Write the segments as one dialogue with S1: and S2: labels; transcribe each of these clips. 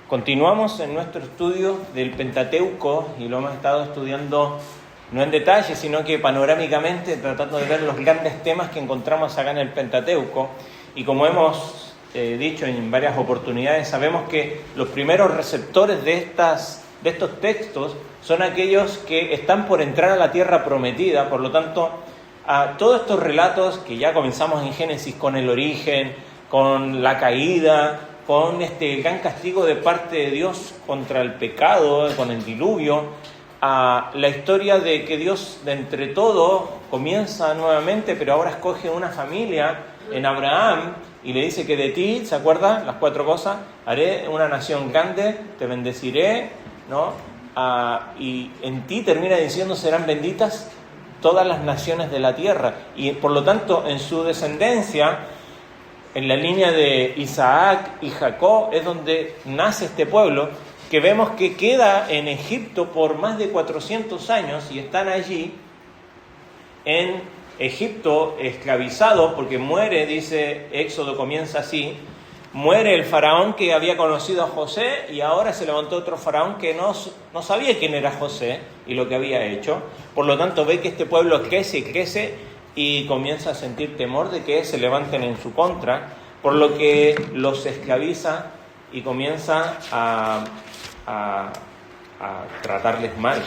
S1: Continuamos en nuestro estudio del Pentateuco y lo hemos estado estudiando no en detalle, sino que panorámicamente, tratando de ver los grandes temas que encontramos acá en el Pentateuco. Y como hemos dicho en varias oportunidades, sabemos que los primeros receptores de estos textos son aquellos que están por entrar a la tierra prometida. Por lo tanto, a todos estos relatos que ya comenzamos en Génesis con el origen, con la caída, con este gran castigo de parte de Dios contra el pecado, con el diluvio, a la historia de que Dios de entre todo comienza nuevamente, pero ahora escoge una familia en Abraham y le dice que de ti, ¿se acuerdan? Las 4 cosas: haré una nación grande, te bendeciré, ¿no? Y en ti termina diciendo serán benditas todas las naciones de la tierra. Y por lo tanto, en su descendencia, en la línea de Isaac y Jacob, es donde nace este pueblo, que vemos que queda en Egipto por más de 400 años y están allí en Egipto esclavizados, porque muere, dice Éxodo, comienza así: muere el faraón que había conocido a José y ahora se levantó otro faraón que no sabía quién era José y lo que había hecho. Por lo tanto, ve que este pueblo crece y crece y comienza a sentir temor de que se levanten en su contra, por lo que los esclaviza y comienza a tratarles mal.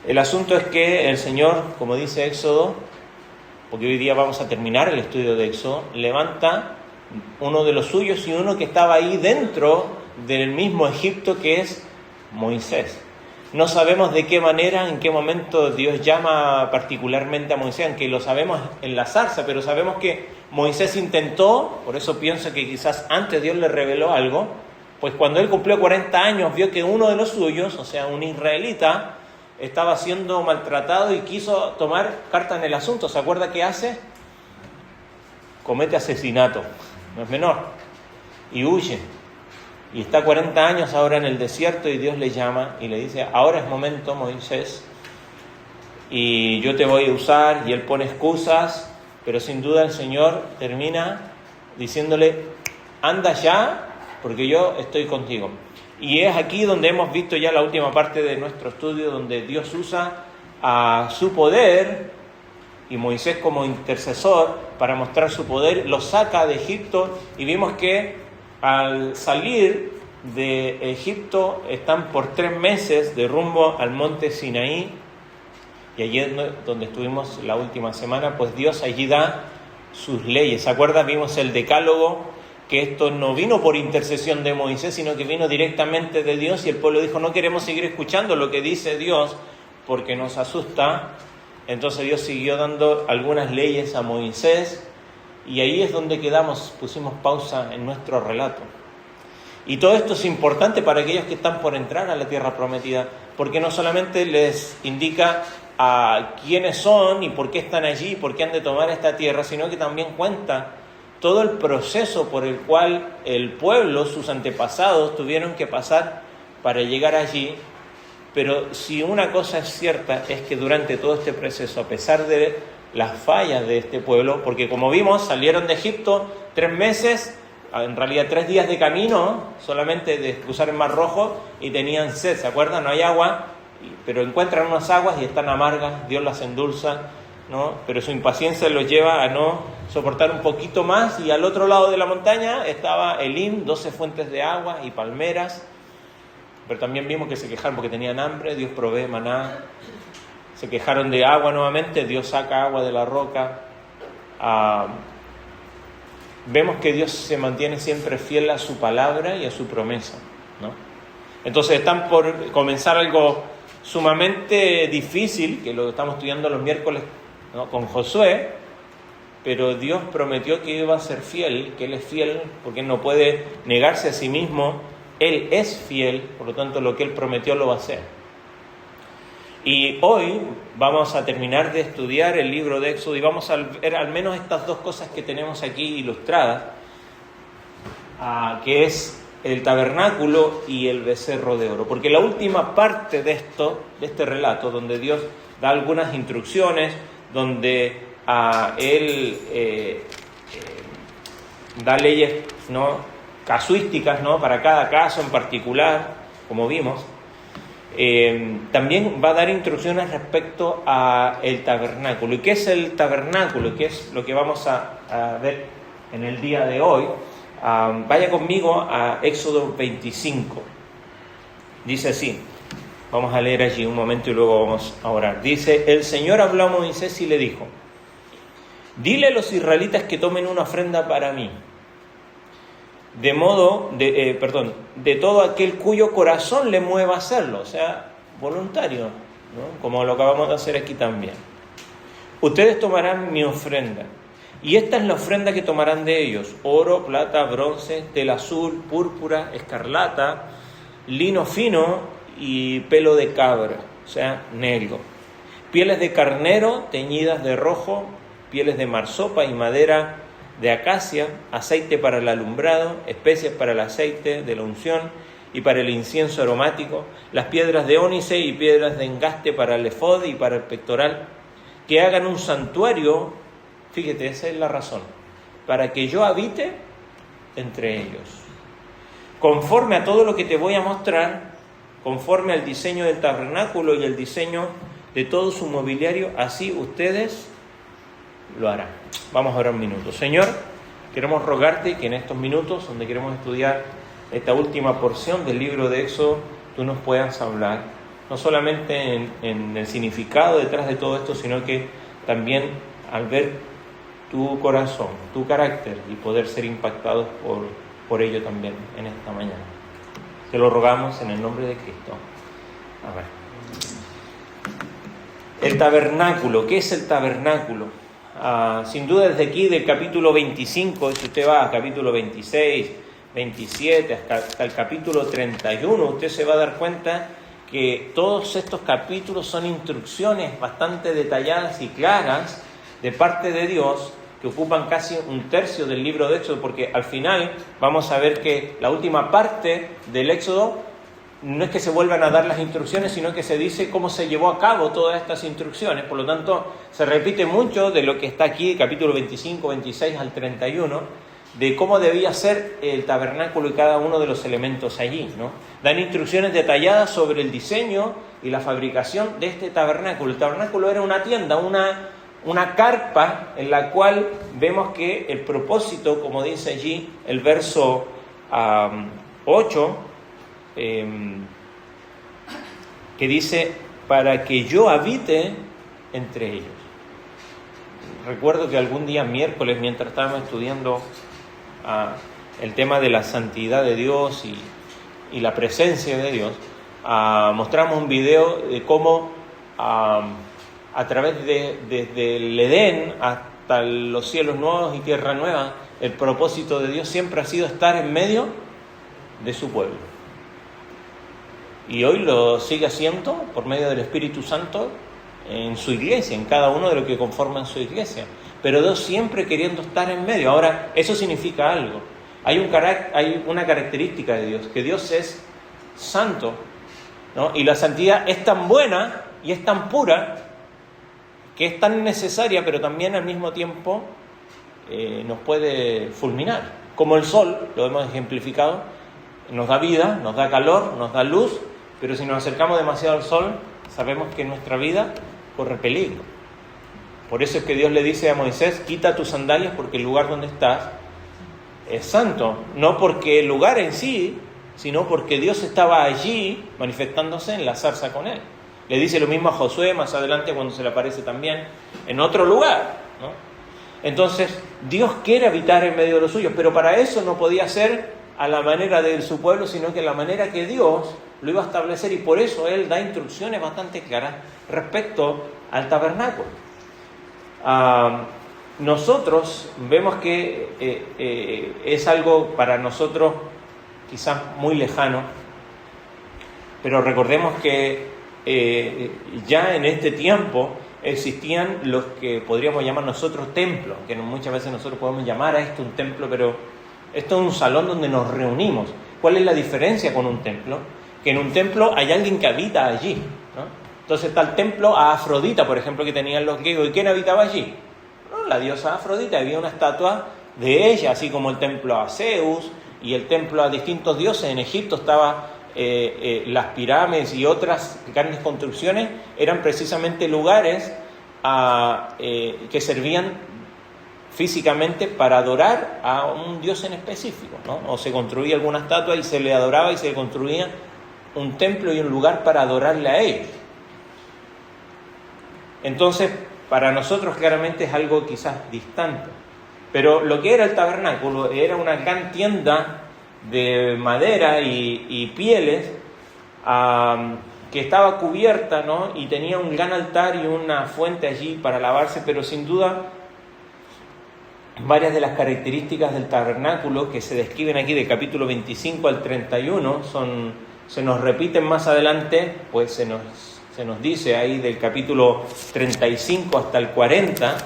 S1: El asunto es que el Señor, como dice Éxodo, porque hoy día vamos a terminar el estudio de Éxodo, levanta uno de los suyos y uno que estaba ahí dentro del mismo Egipto, que es Moisés. No sabemos de qué manera, en qué momento Dios llama particularmente a Moisés, aunque lo sabemos en la zarza, pero sabemos que Moisés intentó, por eso pienso que quizás antes Dios le reveló algo, pues cuando él cumplió 40 años vio que uno de los suyos, o sea, un israelita, estaba siendo maltratado y quiso tomar carta en el asunto. ¿Se acuerda qué hace? Comete asesinato, no es menor, y huye. Y está 40 años ahora en el desierto y Dios le llama y le dice: ahora es momento, Moisés, y yo te voy a usar. Y él pone excusas, pero sin duda el Señor termina diciéndole: anda ya, porque yo estoy contigo. Y es aquí donde hemos visto ya la última parte de nuestro estudio, donde Dios usa a su poder y Moisés como intercesor para mostrar su poder, lo saca de Egipto. Y vimos que al salir de Egipto están por 3 meses de rumbo al monte Sinaí, y allí es donde estuvimos la última semana. Pues Dios allí da sus leyes. ¿Se acuerdan? Vimos el decálogo, que esto no vino por intercesión de Moisés, sino que vino directamente de Dios, y el pueblo dijo: no queremos seguir escuchando lo que dice Dios porque nos asusta. Entonces Dios siguió dando algunas leyes a Moisés, y ahí es donde quedamos, pusimos pausa en nuestro relato. Y todo esto es importante para aquellos que están por entrar a la tierra prometida, porque no solamente les indica a quiénes son y por qué están allí, por qué han de tomar esta tierra, sino que también cuenta todo el proceso por el cual el pueblo, sus antepasados, tuvieron que pasar para llegar allí. Pero si una cosa es cierta, es que durante todo este proceso, a pesar de las fallas de este pueblo, porque como vimos, salieron de Egipto 3 meses, en realidad 3 días de camino, solamente de cruzar el Mar Rojo, y tenían sed, ¿se acuerdan? No hay agua, pero encuentran unas aguas y están amargas, Dios las endulza, ¿no? Pero su impaciencia los lleva a no soportar un poquito más, y al otro lado de la montaña estaba Elim, 12 fuentes de agua y palmeras. Pero también vimos que se quejaron porque tenían hambre, Dios provee maná. Se quejaron de agua nuevamente, Dios saca agua de la roca. Vemos que Dios se mantiene siempre fiel a su palabra y a su promesa, ¿no? Entonces están por comenzar algo sumamente difícil, que lo estamos estudiando los miércoles, ¿no?, con Josué, pero Dios prometió que iba a ser fiel, que Él es fiel, porque Él no puede negarse a sí mismo. Él es fiel, por lo tanto lo que Él prometió lo va a hacer. Y hoy vamos a terminar de estudiar el libro de Éxodo y vamos a ver al menos estas 2 cosas que tenemos aquí ilustradas, que es el tabernáculo y el becerro de oro. Porque la última parte de este relato, donde Dios da algunas instrucciones, donde Él da leyes, ¿no?, casuísticas, ¿no? Para cada caso en particular, como vimos. También va a dar instrucciones respecto al tabernáculo. ¿Y qué es el tabernáculo? ¿Qué es lo que vamos a ver en el día de hoy? Vaya conmigo a Éxodo 25. Dice así, vamos a leer allí un momento y luego vamos a orar. Dice, el Señor habló a Moisés y le dijo, dile a los israelitas que tomen una ofrenda para mí, de todo aquel cuyo corazón le mueva a hacerlo, o sea, voluntario, ¿no? Como lo acabamos de hacer aquí también. Ustedes tomarán mi ofrenda, y esta es la ofrenda que tomarán de ellos: oro, plata, bronce, tela azul, púrpura, escarlata, lino fino y pelo de cabra, o sea, negro, pieles de carnero teñidas de rojo, pieles de marsopa y madera de acacia, aceite para el alumbrado, especias para el aceite de la unción y para el incienso aromático, las piedras de ónice y piedras de engaste para el efod y para el pectoral, que hagan un santuario, fíjate, esa es la razón, para que yo habite entre ellos. Conforme a todo lo que te voy a mostrar, conforme al diseño del tabernáculo y el diseño de todo su mobiliario, así ustedes lo harán. Vamos a orar un minuto. Señor, queremos rogarte que en estos minutos, donde queremos estudiar esta última porción del libro de Éxodo, tú nos puedas hablar, no solamente en el significado detrás de todo esto, sino que también al ver tu corazón, tu carácter y poder ser impactados por ello también en esta mañana. Te lo rogamos en el nombre de Cristo. Amén. El tabernáculo. ¿Qué es el tabernáculo? Sin duda desde aquí del capítulo 25, si usted va al capítulo 26, 27, hasta el capítulo 31, usted se va a dar cuenta que todos estos capítulos son instrucciones bastante detalladas y claras de parte de Dios, que ocupan casi un tercio del libro de Éxodo, porque al final vamos a ver que la última parte del Éxodo no es que se vuelvan a dar las instrucciones, sino que se dice cómo se llevó a cabo todas estas instrucciones. Por lo tanto, se repite mucho de lo que está aquí, capítulo 25, 26 al 31, de cómo debía ser el tabernáculo y cada uno de los elementos allí, ¿no? Dan instrucciones detalladas sobre el diseño y la fabricación de este tabernáculo. El tabernáculo era una tienda, una carpa en la cual vemos que el propósito, como dice allí el verso 8, que dice, para que yo habite entre ellos. Recuerdo que algún día miércoles, mientras estábamos estudiando el tema de la santidad de Dios y la presencia de Dios, mostramos un video de cómo a través desde el Edén hasta los cielos nuevos y tierra nueva, el propósito de Dios siempre ha sido estar en medio de su pueblo. Y hoy lo sigue haciendo por medio del Espíritu Santo en su iglesia, en cada uno de los que conforman su iglesia. Pero Dios siempre queriendo estar en medio. Ahora, eso significa algo. Hay una característica de Dios, que Dios es santo, ¿no? Y la santidad es tan buena y es tan pura, que es tan necesaria, pero también al mismo tiempo nos puede fulminar. Como el sol, lo hemos ejemplificado, nos da vida, nos da calor, nos da luz, pero si nos acercamos demasiado al sol, sabemos que nuestra vida corre peligro. Por eso es que Dios le dice a Moisés, quita tus sandalias porque el lugar donde estás es santo. No porque el lugar en sí, sino porque Dios estaba allí manifestándose en la zarza con él. Le dice lo mismo a Josué más adelante cuando se le aparece también en otro lugar, ¿no? Entonces, Dios quiere habitar en medio de los suyos, pero para eso no podía ser a la manera de su pueblo, sino que la manera que Dios lo iba a establecer, y por eso Él da instrucciones bastante claras respecto al tabernáculo. Nosotros vemos que es algo para nosotros quizás muy lejano, pero recordemos que ya en este tiempo existían los que podríamos llamar nosotros templos, que muchas veces nosotros podemos llamar a esto un templo, pero esto es un salón donde nos reunimos. ¿Cuál es la diferencia con un templo? Que en un templo hay alguien que habita allí, ¿no? Entonces está el templo a Afrodita, por ejemplo, que tenían los griegos. ¿Y quién habitaba allí? No, la diosa Afrodita. Había una estatua de ella, así como el templo a Zeus, y el templo a distintos dioses. En Egipto estaba las pirámides y otras grandes construcciones, eran precisamente lugares que servían físicamente para adorar a un dios en específico, ¿no? O se construía alguna estatua y se le adoraba y se construía un templo y un lugar para adorarle a ellos. Entonces, para nosotros claramente es algo quizás distante. Pero lo que era el tabernáculo era una gran tienda de madera y pieles que estaba cubierta, ¿no? Y tenía un gran altar y una fuente allí para lavarse, pero sin duda varias de las características del tabernáculo que se describen aquí del capítulo 25 al 31 se nos repiten más adelante, pues se nos dice ahí del capítulo 35 hasta el 40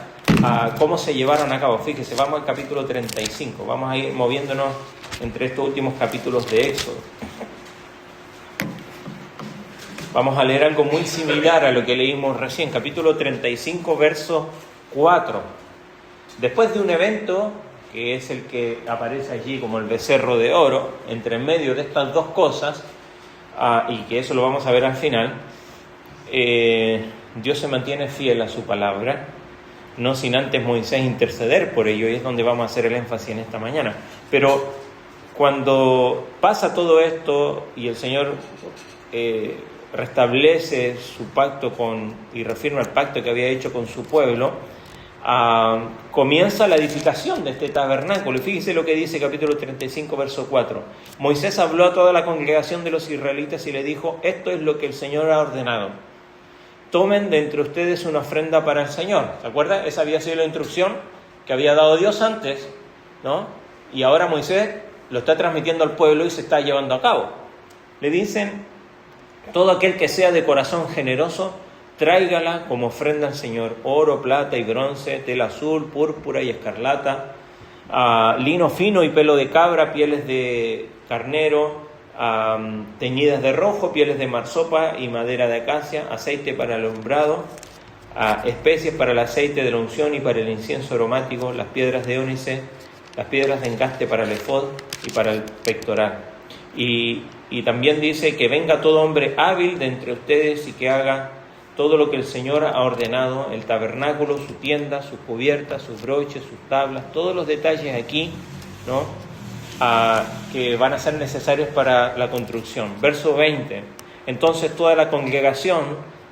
S1: cómo se llevaron a cabo. Fíjese, vamos al capítulo 35, vamos a ir moviéndonos entre estos últimos capítulos de Éxodo. Vamos a leer algo muy similar a lo que leímos recién, capítulo 35, verso 4. Después de un evento, que es el que aparece allí como el becerro de oro, entre medio de estas dos cosas, y que eso lo vamos a ver al final, Dios se mantiene fiel a su palabra, no sin antes Moisés interceder por ello, y es donde vamos a hacer el énfasis en esta mañana. Pero cuando pasa todo esto y el Señor restablece su pacto y reafirma el pacto que había hecho con su pueblo, comienza la edificación de este tabernáculo. Y fíjese lo que dice capítulo 35, verso 4. Moisés habló a toda la congregación de los israelitas y le dijo: esto es lo que el Señor ha ordenado. Tomen de entre ustedes una ofrenda para el Señor. ¿Se acuerda? Esa había sido la instrucción que había dado Dios antes, ¿no? Y ahora Moisés lo está transmitiendo al pueblo y se está llevando a cabo. Le dicen: todo aquel que sea de corazón generoso, tráigala como ofrenda al Señor: oro, plata y bronce, tela azul, púrpura y escarlata, lino fino y pelo de cabra, pieles de carnero, teñidas de rojo, pieles de marsopa y madera de acacia, aceite para el alumbrado, especies para el aceite de la unción y para el incienso aromático, las piedras de ónice, las piedras de encaste para el efod y para el pectoral. Y también dice que venga todo hombre hábil de entre ustedes y que haga todo lo que el Señor ha ordenado: el tabernáculo, su tienda, sus cubiertas, sus broches, sus tablas, todos los detalles aquí, ¿no? Que van a ser necesarios para la construcción. Verso 20. Entonces toda la congregación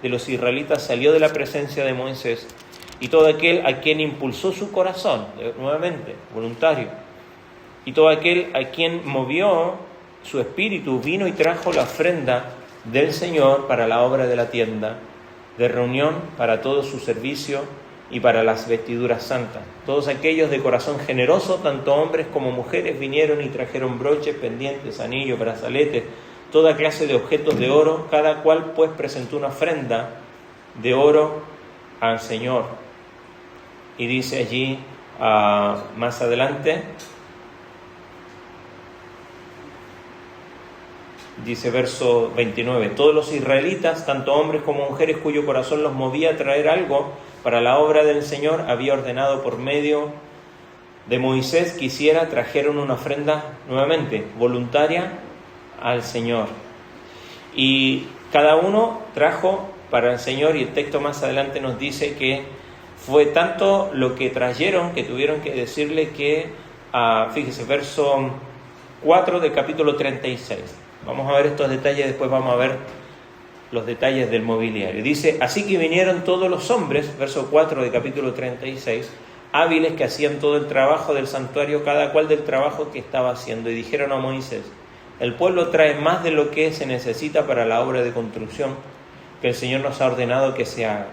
S1: de los israelitas salió de la presencia de Moisés, y todo aquel a quien impulsó su corazón, nuevamente, voluntario, y todo aquel a quien movió su espíritu, vino y trajo la ofrenda del Señor para la obra de la tienda de reunión, para todo su servicio y para las vestiduras santas. Todos aquellos de corazón generoso, tanto hombres como mujeres, vinieron y trajeron broches, pendientes, anillos, brazaletes, toda clase de objetos de oro. Cada cual pues presentó una ofrenda de oro al Señor. Y dice allí más adelante, dice verso 29, todos los israelitas, tanto hombres como mujeres cuyo corazón los movía a traer algo para la obra del Señor, había ordenado por medio de Moisés que trajeron una ofrenda nuevamente voluntaria al Señor. Y cada uno trajo para el Señor, y el texto más adelante nos dice que fue tanto lo que trajeron que tuvieron que decirle que, fíjese, verso 4 del capítulo 36. Vamos a ver estos detalles, después vamos a ver los detalles del mobiliario. Dice: así que vinieron todos los hombres, verso 4 del capítulo 36, hábiles que hacían todo el trabajo del santuario, cada cual del trabajo que estaba haciendo, y dijeron a Moisés: el pueblo trae más de lo que se necesita para la obra de construcción que el Señor nos ha ordenado que se haga.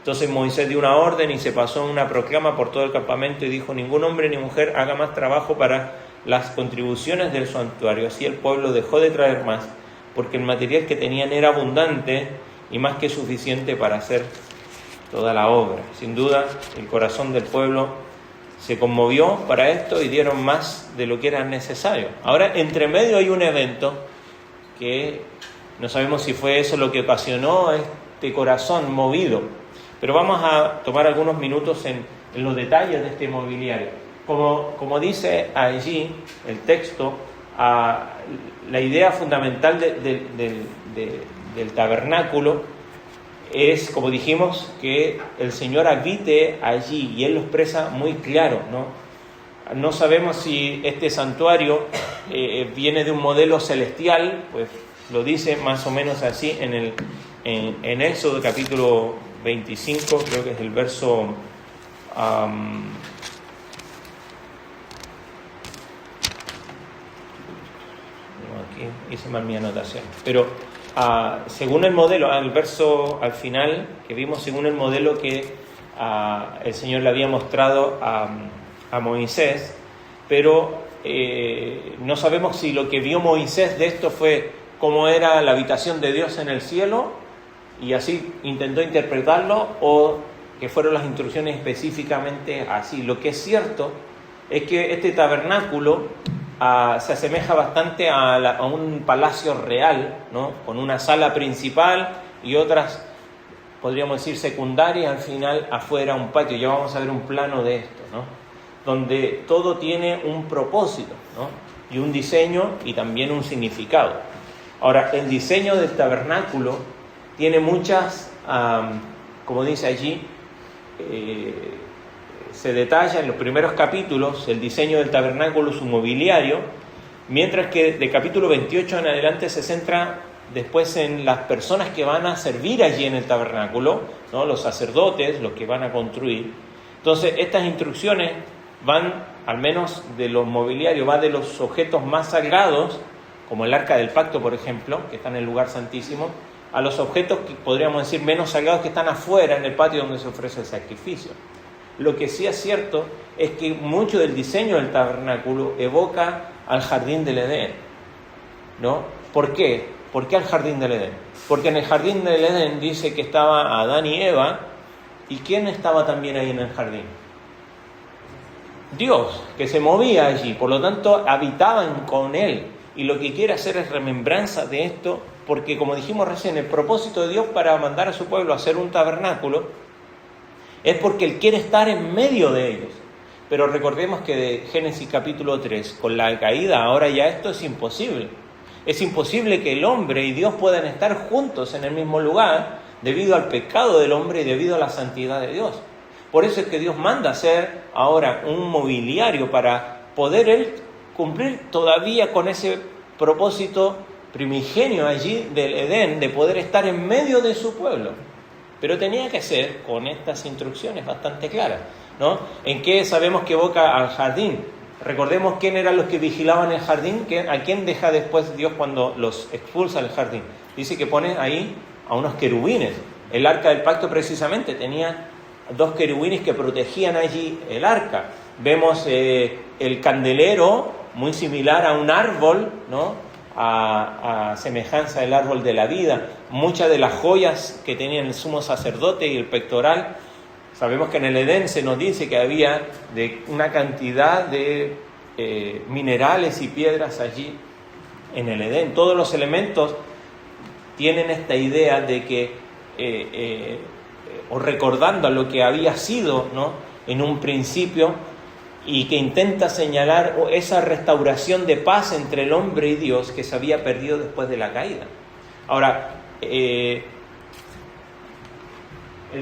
S1: Entonces Moisés dio una orden y se pasó una proclama por todo el campamento y dijo: ningún hombre ni mujer haga más trabajo para las contribuciones del santuario. Así el pueblo dejó de traer más, porque el material que tenían era abundante y más que suficiente para hacer toda la obra. Sin duda, el corazón del pueblo se conmovió para esto y dieron más de lo que era necesario. Ahora, entre medio hay un evento que no sabemos si fue eso lo que ocasionó este corazón movido, pero vamos a tomar algunos minutos en los detalles de este mobiliario. Como dice allí el texto, la idea fundamental del tabernáculo es, como dijimos, que el Señor habite allí, y Él lo expresa muy claro, ¿no? No sabemos si este santuario viene de un modelo celestial, pues lo dice más o menos así en Éxodo capítulo 25, creo que es el verso... aquí hice mal mi anotación, pero según el modelo, el verso al final que vimos, según el modelo que el Señor le había mostrado a Moisés, pero no sabemos si lo que vio Moisés de esto fue cómo era la habitación de Dios en el cielo, y así intentó interpretarlo, o que fueron las instrucciones específicamente así. Lo que es cierto es que este tabernáculo se asemeja bastante a un palacio real, ¿no? Con una sala principal y otras, podríamos decir, secundarias, al final afuera un patio. Ya vamos a ver un plano de esto, ¿no? Donde todo tiene un propósito, ¿no? Y un diseño y también un significado. Ahora, el diseño del tabernáculo tiene muchas, como dice allí, se detalla en los primeros capítulos el diseño del tabernáculo, su mobiliario, mientras que de capítulo 28 en adelante se centra después en las personas que van a servir allí en el tabernáculo, ¿no? Los sacerdotes, los que van a construir. Entonces, estas instrucciones van, al menos de los mobiliarios, va de los objetos más sagrados, como el arca del pacto, por ejemplo, que está en el lugar santísimo, a los objetos que podríamos decir menos sagrados, que están afuera en el patio donde se ofrece el sacrificio. Lo que sí es cierto es que mucho del diseño del tabernáculo evoca al jardín del Edén, ¿no? ¿Por qué? ¿Por qué al jardín del Edén? Porque en el jardín del Edén dice que estaba Adán y Eva, ¿y quién estaba también ahí en el jardín? Dios, que se movía allí, por lo tanto habitaban con Él, y lo que quiere hacer es remembranza de esto, porque como dijimos recién, el propósito de Dios para mandar a su pueblo a hacer un tabernáculo es porque Él quiere estar en medio de ellos. Pero recordemos que de Génesis capítulo 3, con la caída, ahora ya esto es imposible. Es imposible que el hombre y Dios puedan estar juntos en el mismo lugar debido al pecado del hombre y debido a la santidad de Dios. Por eso es que Dios manda hacer ahora un mobiliario para poder Él cumplir todavía con ese propósito primigenio allí del Edén, de poder estar en medio de su pueblo. Pero tenía que ser con estas instrucciones bastante claras, ¿no? ¿En qué sabemos que evoca al jardín? Recordemos quién eran los que vigilaban el jardín, a quién deja después Dios cuando los expulsa del jardín. Dice que pone ahí a unos querubines. El arca del pacto precisamente tenía 2 querubines que protegían allí el arca. Vemos el candelero, muy similar a un árbol, ¿no? A semejanza del árbol de la vida. Muchas de las joyas que tenían el sumo sacerdote y el pectoral, sabemos que en el Edén se nos dice que había de una cantidad de minerales y piedras allí en el Edén. Todos los elementos tienen esta idea de que, o recordando lo que había sido, ¿no? En un principio, y que intenta señalar esa restauración de paz entre el hombre y Dios que se había perdido después de la caída. Ahora, el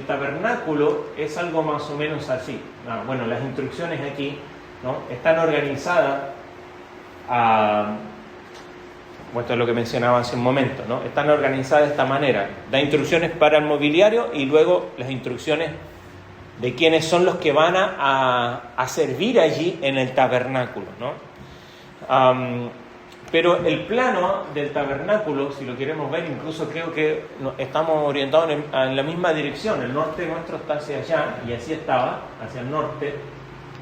S1: tabernáculo es algo más o menos así. Bueno, las instrucciones aquí, ¿no? Están organizadas bueno, esto es lo que mencionaba hace un momento, ¿no? Están organizadas de esta manera. Da instrucciones para el mobiliario y luego las instrucciones de quiénes son los que van a servir allí en el tabernáculo, ¿no? Pero el plano del tabernáculo, si lo queremos ver, incluso creo que estamos orientados en la misma dirección. El norte nuestro está hacia allá, y así estaba, hacia el norte,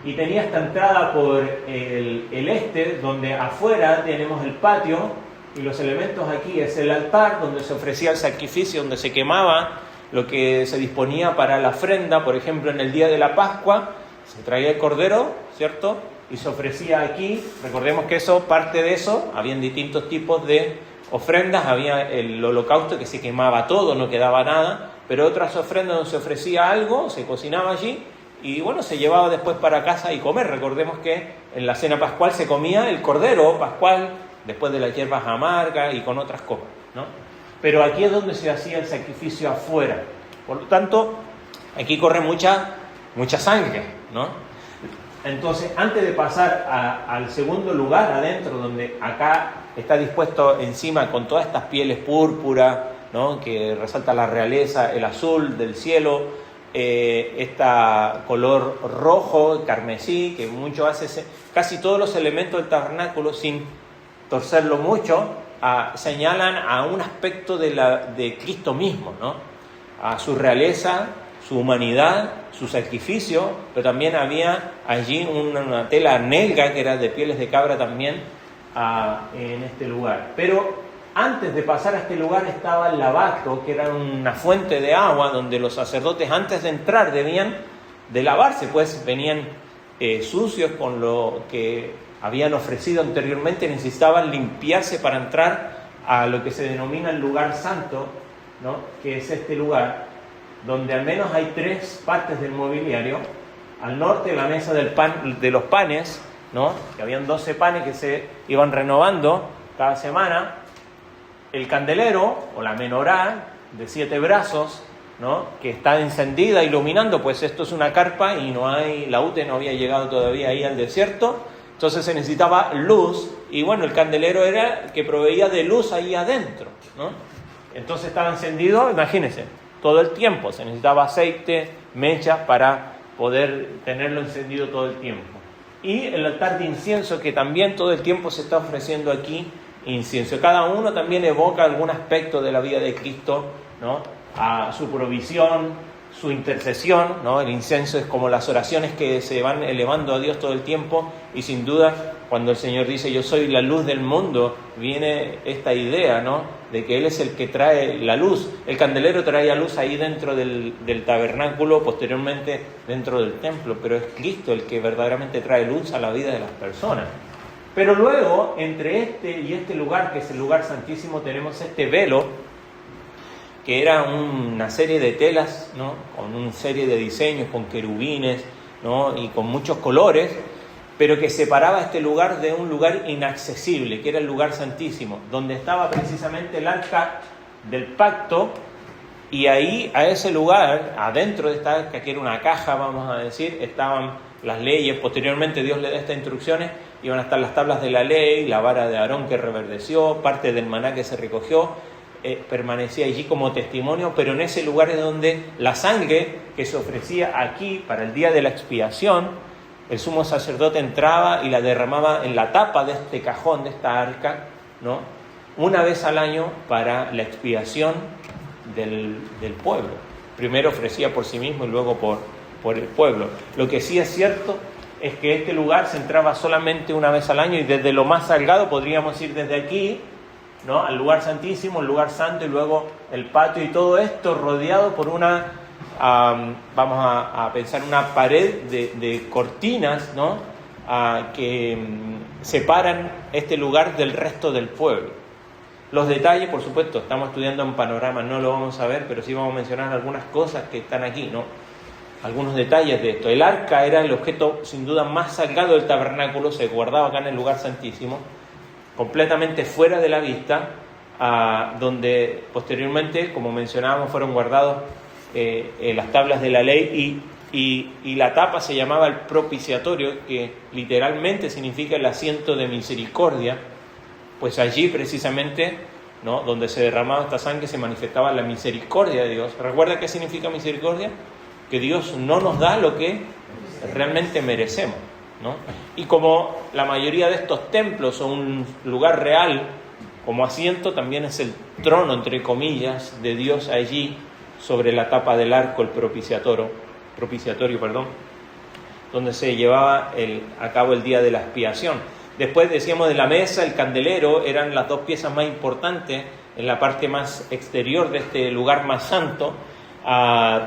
S1: y tenía esta entrada por el este, donde afuera tenemos el patio, y los elementos aquí es el altar, donde se ofrecía el sacrificio, donde se quemaba lo que se disponía para la ofrenda. Por ejemplo, en el día de la Pascua se traía el cordero, ¿cierto? Y se ofrecía aquí. Recordemos que parte de eso, habían distintos tipos de ofrendas. Había el holocausto, que se quemaba todo, no quedaba nada, pero otras ofrendas donde se ofrecía algo, se cocinaba allí y bueno, se llevaba después para casa y comer. Recordemos que en la cena pascual se comía el cordero pascual después de las hierbas amargas y con otras cosas, ¿no? Pero aquí es donde se hacía el sacrificio afuera. Por lo tanto, aquí corre mucha sangre, ¿no? Entonces, antes de pasar al segundo lugar adentro, donde acá está dispuesto encima con todas estas pieles púrpura, ¿no? Que resalta la realeza, el azul del cielo, color rojo, carmesí, que mucho hace, casi todos los elementos del tabernáculo, sin torcerlo mucho, señalan a un aspecto de Cristo mismo, ¿no? A su realeza, su humanidad, su sacrificio, pero también había allí una tela negra que era de pieles de cabra también en este lugar. Pero antes de pasar a este lugar estaba el lavacro, que era una fuente de agua donde los sacerdotes antes de entrar debían de lavarse, pues venían sucios con lo que habían ofrecido anteriormente, necesitaban limpiarse para entrar a lo que se denomina el lugar santo, ¿no? Que es este lugar, donde al menos hay 3 partes del mobiliario. Al norte la mesa de los panes, ¿no? Que habían 12 panes que se iban renovando cada semana. El candelero o la menorá de 7 brazos, ¿no? Que está encendida, iluminando, pues esto es una carpa y la UTE no había llegado todavía ahí al desierto, entonces se necesitaba luz, y bueno, el candelero era que proveía de luz ahí adentro, ¿no? Entonces estaba encendido, imagínense, todo el tiempo, se necesitaba aceite, mechas para poder tenerlo encendido todo el tiempo. Y el altar de incienso, que también todo el tiempo se está ofreciendo aquí incienso. Cada uno también evoca algún aspecto de la vida de Cristo, ¿no? A su provisión, su intercesión, ¿no? El incienso es como las oraciones que se van elevando a Dios todo el tiempo, y sin duda cuando el Señor dice yo soy la luz del mundo, viene esta idea, ¿no? De que Él es el que trae la luz. El candelero traía luz ahí dentro del tabernáculo, posteriormente dentro del templo, pero es Cristo el que verdaderamente trae luz a la vida de las personas. Pero luego, entre este y este lugar, que es el lugar santísimo, tenemos este velo, que era una serie de telas, ¿no? Con una serie de diseños, con querubines, ¿no? Y con muchos colores, pero que separaba este lugar de un lugar inaccesible, que era el lugar santísimo, donde estaba precisamente el arca del pacto, y ahí, a ese lugar, adentro de esta arca, que era una caja, vamos a decir, estaban las leyes. Posteriormente Dios le da estas instrucciones, iban a estar las tablas de la ley, la vara de Aarón que reverdeció, parte del maná que se recogió, permanecía allí como testimonio, pero en ese lugar es donde la sangre que se ofrecía aquí para el día de la expiación, el sumo sacerdote entraba y la derramaba en la tapa de este cajón, de esta arca, ¿no? Una vez al año para la expiación del pueblo. Primero ofrecía por sí mismo y luego por el pueblo. Lo que sí es cierto es que este lugar se entraba solamente una vez al año, y desde lo más salgado podríamos ir desde aquí, ¿no? Al lugar santísimo, el lugar santo, y luego el patio, y todo esto rodeado por una, vamos a pensar, una pared de cortinas, ¿no? Que separan este lugar del resto del pueblo. Los detalles, por supuesto, estamos estudiando en panorama, no lo vamos a ver, pero sí vamos a mencionar algunas cosas que están aquí, ¿no? Algunos detalles de esto. El arca era el objeto sin duda más sagrado del tabernáculo, se guardaba acá en el lugar santísimo, completamente fuera de la vista, donde posteriormente, como mencionábamos, fueron guardados las tablas de la ley, y la tapa se llamaba el propiciatorio, que literalmente significa el asiento de misericordia, pues allí precisamente, ¿no? Donde se derramaba esta sangre se manifestaba la misericordia de Dios. ¿Recuerda qué significa misericordia? Que Dios no nos da lo que realmente merecemos, ¿no? Y como la mayoría de estos templos son un lugar real como asiento, también es el trono, entre comillas, de Dios allí sobre la tapa del arco, el propiciatorio, donde se llevaba a cabo el día de la expiación. Después decíamos de la mesa, el candelero, eran las 2 piezas más importantes en la parte más exterior de este lugar más santo.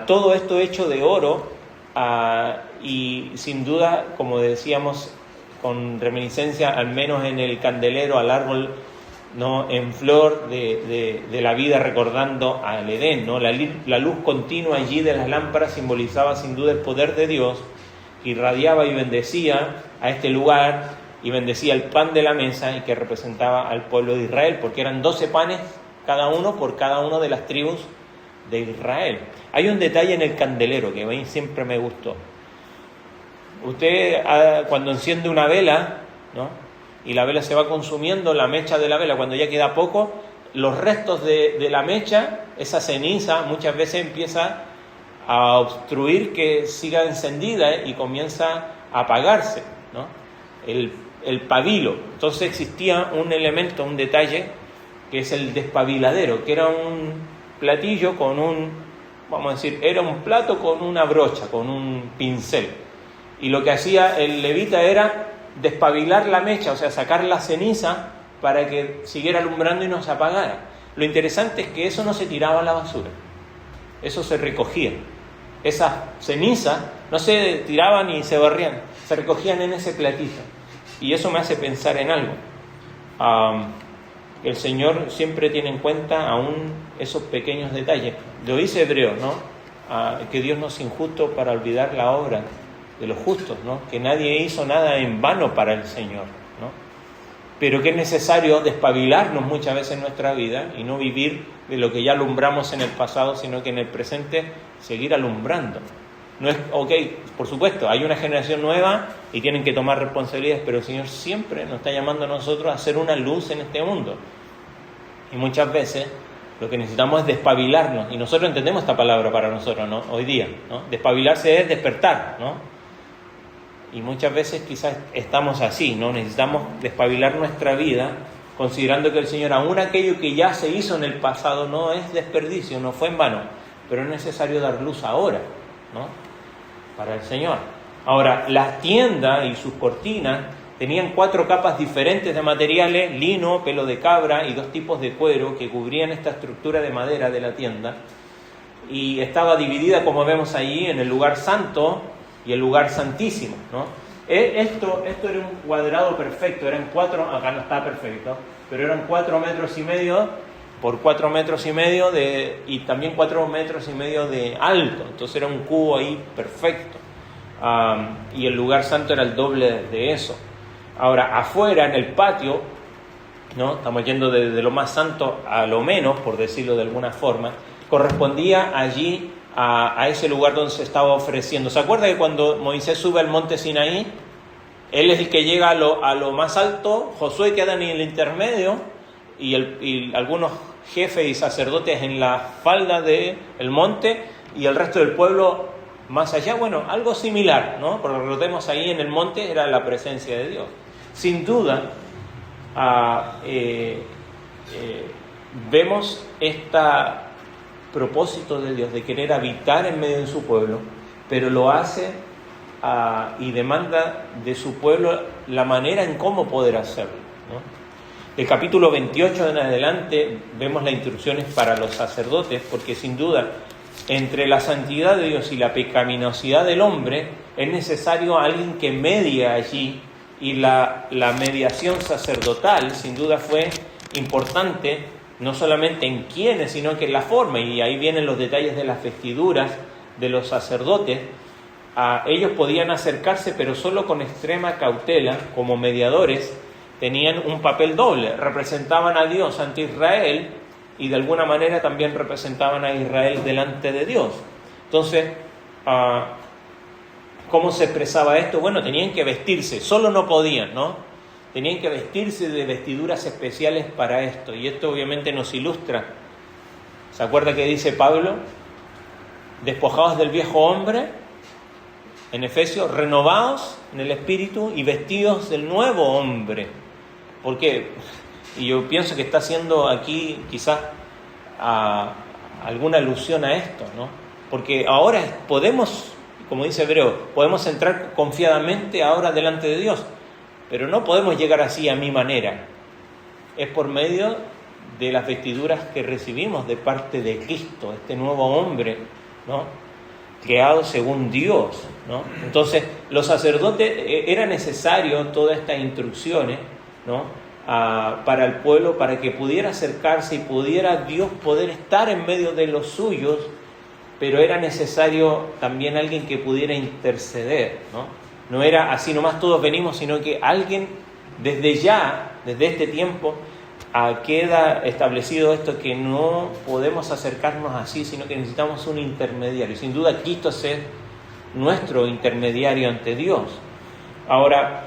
S1: Todo esto hecho de oro, y sin duda, como decíamos, con reminiscencia al menos en el candelero al árbol, ¿no? En flor de la vida, recordando al Edén, ¿no? La luz continua allí de las lámparas simbolizaba sin duda el poder de Dios, que irradiaba y bendecía a este lugar, y bendecía el pan de la mesa y que representaba al pueblo de Israel, porque eran 12 panes cada uno por cada una de las tribus de Israel. Hay un detalle en el candelero que a mí siempre me gustó. Usted cuando enciende una vela, ¿no?, y la vela se va consumiendo, la mecha de la vela, cuando ya queda poco, los restos de la mecha, esa ceniza, muchas veces empieza a obstruir que siga encendida y comienza a apagarse, ¿no? El pabilo. Entonces existía un elemento, un detalle, que es el despabiladero, que era un platillo con vamos a decir, era un plato con una brocha, con un pincel. Y lo que hacía el levita era despabilar la mecha, o sea, sacar la ceniza para que siguiera alumbrando y no se apagara. Lo interesante es que eso no se tiraba a la basura, eso se recogía. Esas cenizas no se tiraban ni se barrían, se recogían en ese platillo. Y eso me hace pensar en algo. El Señor siempre tiene en cuenta aún esos pequeños detalles. Lo dice Hebreo, ¿no? Que Dios no es injusto para olvidar la obra de los justos, ¿no? Que nadie hizo nada en vano para el Señor, ¿no? Pero que es necesario despabilarnos muchas veces en nuestra vida y no vivir de lo que ya alumbramos en el pasado, sino que en el presente seguir alumbrando. No es, ok, por supuesto, hay una generación nueva y tienen que tomar responsabilidades, pero el Señor siempre nos está llamando a nosotros a ser una luz en este mundo. Y muchas veces lo que necesitamos es despabilarnos, y nosotros entendemos esta palabra para nosotros, ¿no?, hoy día, ¿no? Despabilarse es despertar, ¿no? Y muchas veces quizás estamos así, ¿no? Necesitamos despabilar nuestra vida, considerando que el Señor, aún aquello que ya se hizo en el pasado, no es desperdicio, no fue en vano, pero es necesario dar luz ahora, ¿no?, para el Señor. Ahora, las tiendas y sus cortinas tenían 4 capas diferentes de materiales: lino, pelo de cabra y 2 tipos de cuero que cubrían esta estructura de madera de la tienda. Y estaba dividida, como vemos allí, en el lugar santo y el lugar santísimo, ¿no? Esto era un cuadrado perfecto, eran 4, acá no está perfecto, pero eran 4 metros y medio por 4 metros y medio y también 4 metros y medio de alto. Entonces era un cubo ahí perfecto. Y el lugar santo era el doble de eso. Ahora, afuera, en el patio, ¿no?, estamos yendo de lo más santo a lo menos, por decirlo de alguna forma, correspondía allí a ese lugar donde se estaba ofreciendo. ¿Se acuerda que cuando Moisés sube al monte Sinaí, él es el que llega a lo más alto, Josué queda en el intermedio y algunos jefes y sacerdotes en la falda del monte y el resto del pueblo más allá? Bueno, algo similar, ¿no? Porque recordemos, ahí en el monte era la presencia de Dios. Sin duda, vemos propósito de Dios de querer habitar en medio de su pueblo, pero lo hace y demanda de su pueblo la manera en cómo poder hacerlo, ¿no? El capítulo 28 en adelante vemos las instrucciones para los sacerdotes, porque sin duda entre la santidad de Dios y la pecaminosidad del hombre es necesario alguien que medie allí, y la mediación sacerdotal sin duda fue importante, no solamente en quiénes, sino que en la forma. Y ahí vienen los detalles de las vestiduras de los sacerdotes. Ellos podían acercarse, pero solo con extrema cautela. Como mediadores tenían un papel doble: representaban a Dios ante Israel y de alguna manera también representaban a Israel delante de Dios. Entonces, ¿cómo se expresaba esto? Bueno, tenían que vestirse, solo no podían, ¿no? Tenían que vestirse de vestiduras especiales para esto. Y esto obviamente nos ilustra. ¿Se acuerda que dice Pablo? Despojados del viejo hombre, en Efesios, renovados en el espíritu y vestidos del nuevo hombre. ¿Por qué? Y yo pienso que está haciendo aquí quizás alguna alusión a esto, ¿no? Porque ahora podemos, como dice Hebreo, podemos entrar confiadamente ahora delante de Dios, pero no podemos llegar así a mi manera. Es por medio de las vestiduras que recibimos de parte de Cristo, este nuevo hombre, ¿no?, creado según Dios, ¿no? Entonces, los sacerdotes, era necesario todas estas instrucciones, ¿no?, para el pueblo, para que pudiera acercarse y pudiera Dios poder estar en medio de los suyos, pero era necesario también alguien que pudiera interceder, ¿no? No era así nomás todos venimos, sino que alguien desde este tiempo, queda establecido esto, que no podemos acercarnos así, sino que necesitamos un intermediario. Sin duda, Cristo es nuestro intermediario ante Dios. Ahora,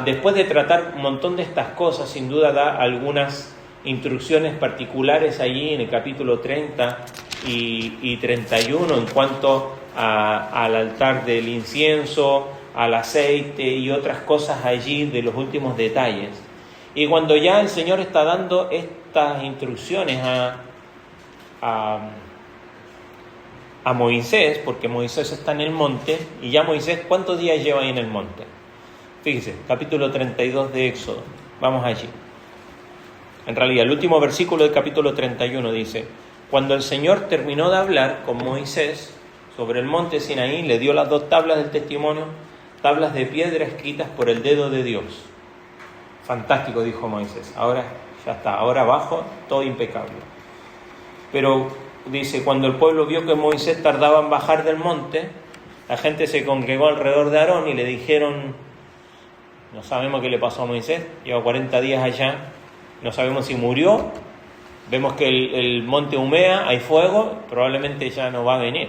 S1: después de tratar un montón de estas cosas, sin duda da algunas instrucciones particulares allí en el capítulo 30 y 31 en cuanto al altar del incienso, al aceite y otras cosas allí de los últimos detalles. Y cuando ya el Señor está dando estas instrucciones a Moisés, porque Moisés está en el monte, y ya Moisés, ¿cuántos días lleva ahí en el monte? Fíjese, capítulo 32 de Éxodo, vamos allí. En realidad, el último versículo del capítulo 31 dice: cuando el Señor terminó de hablar con Moisés sobre el monte Sinaí, le dio las 2 tablas del testimonio, tablas de piedra escritas por el dedo de Dios. Fantástico, dijo Moisés, ahora ya está, ahora abajo, todo impecable. Pero dice, cuando el pueblo vio que Moisés tardaba en bajar del monte, la gente se congregó alrededor de Aarón y le dijeron: no sabemos qué le pasó a Moisés, lleva 40 días allá, no sabemos si murió, vemos que el monte humea, hay fuego, probablemente ya no va a venir.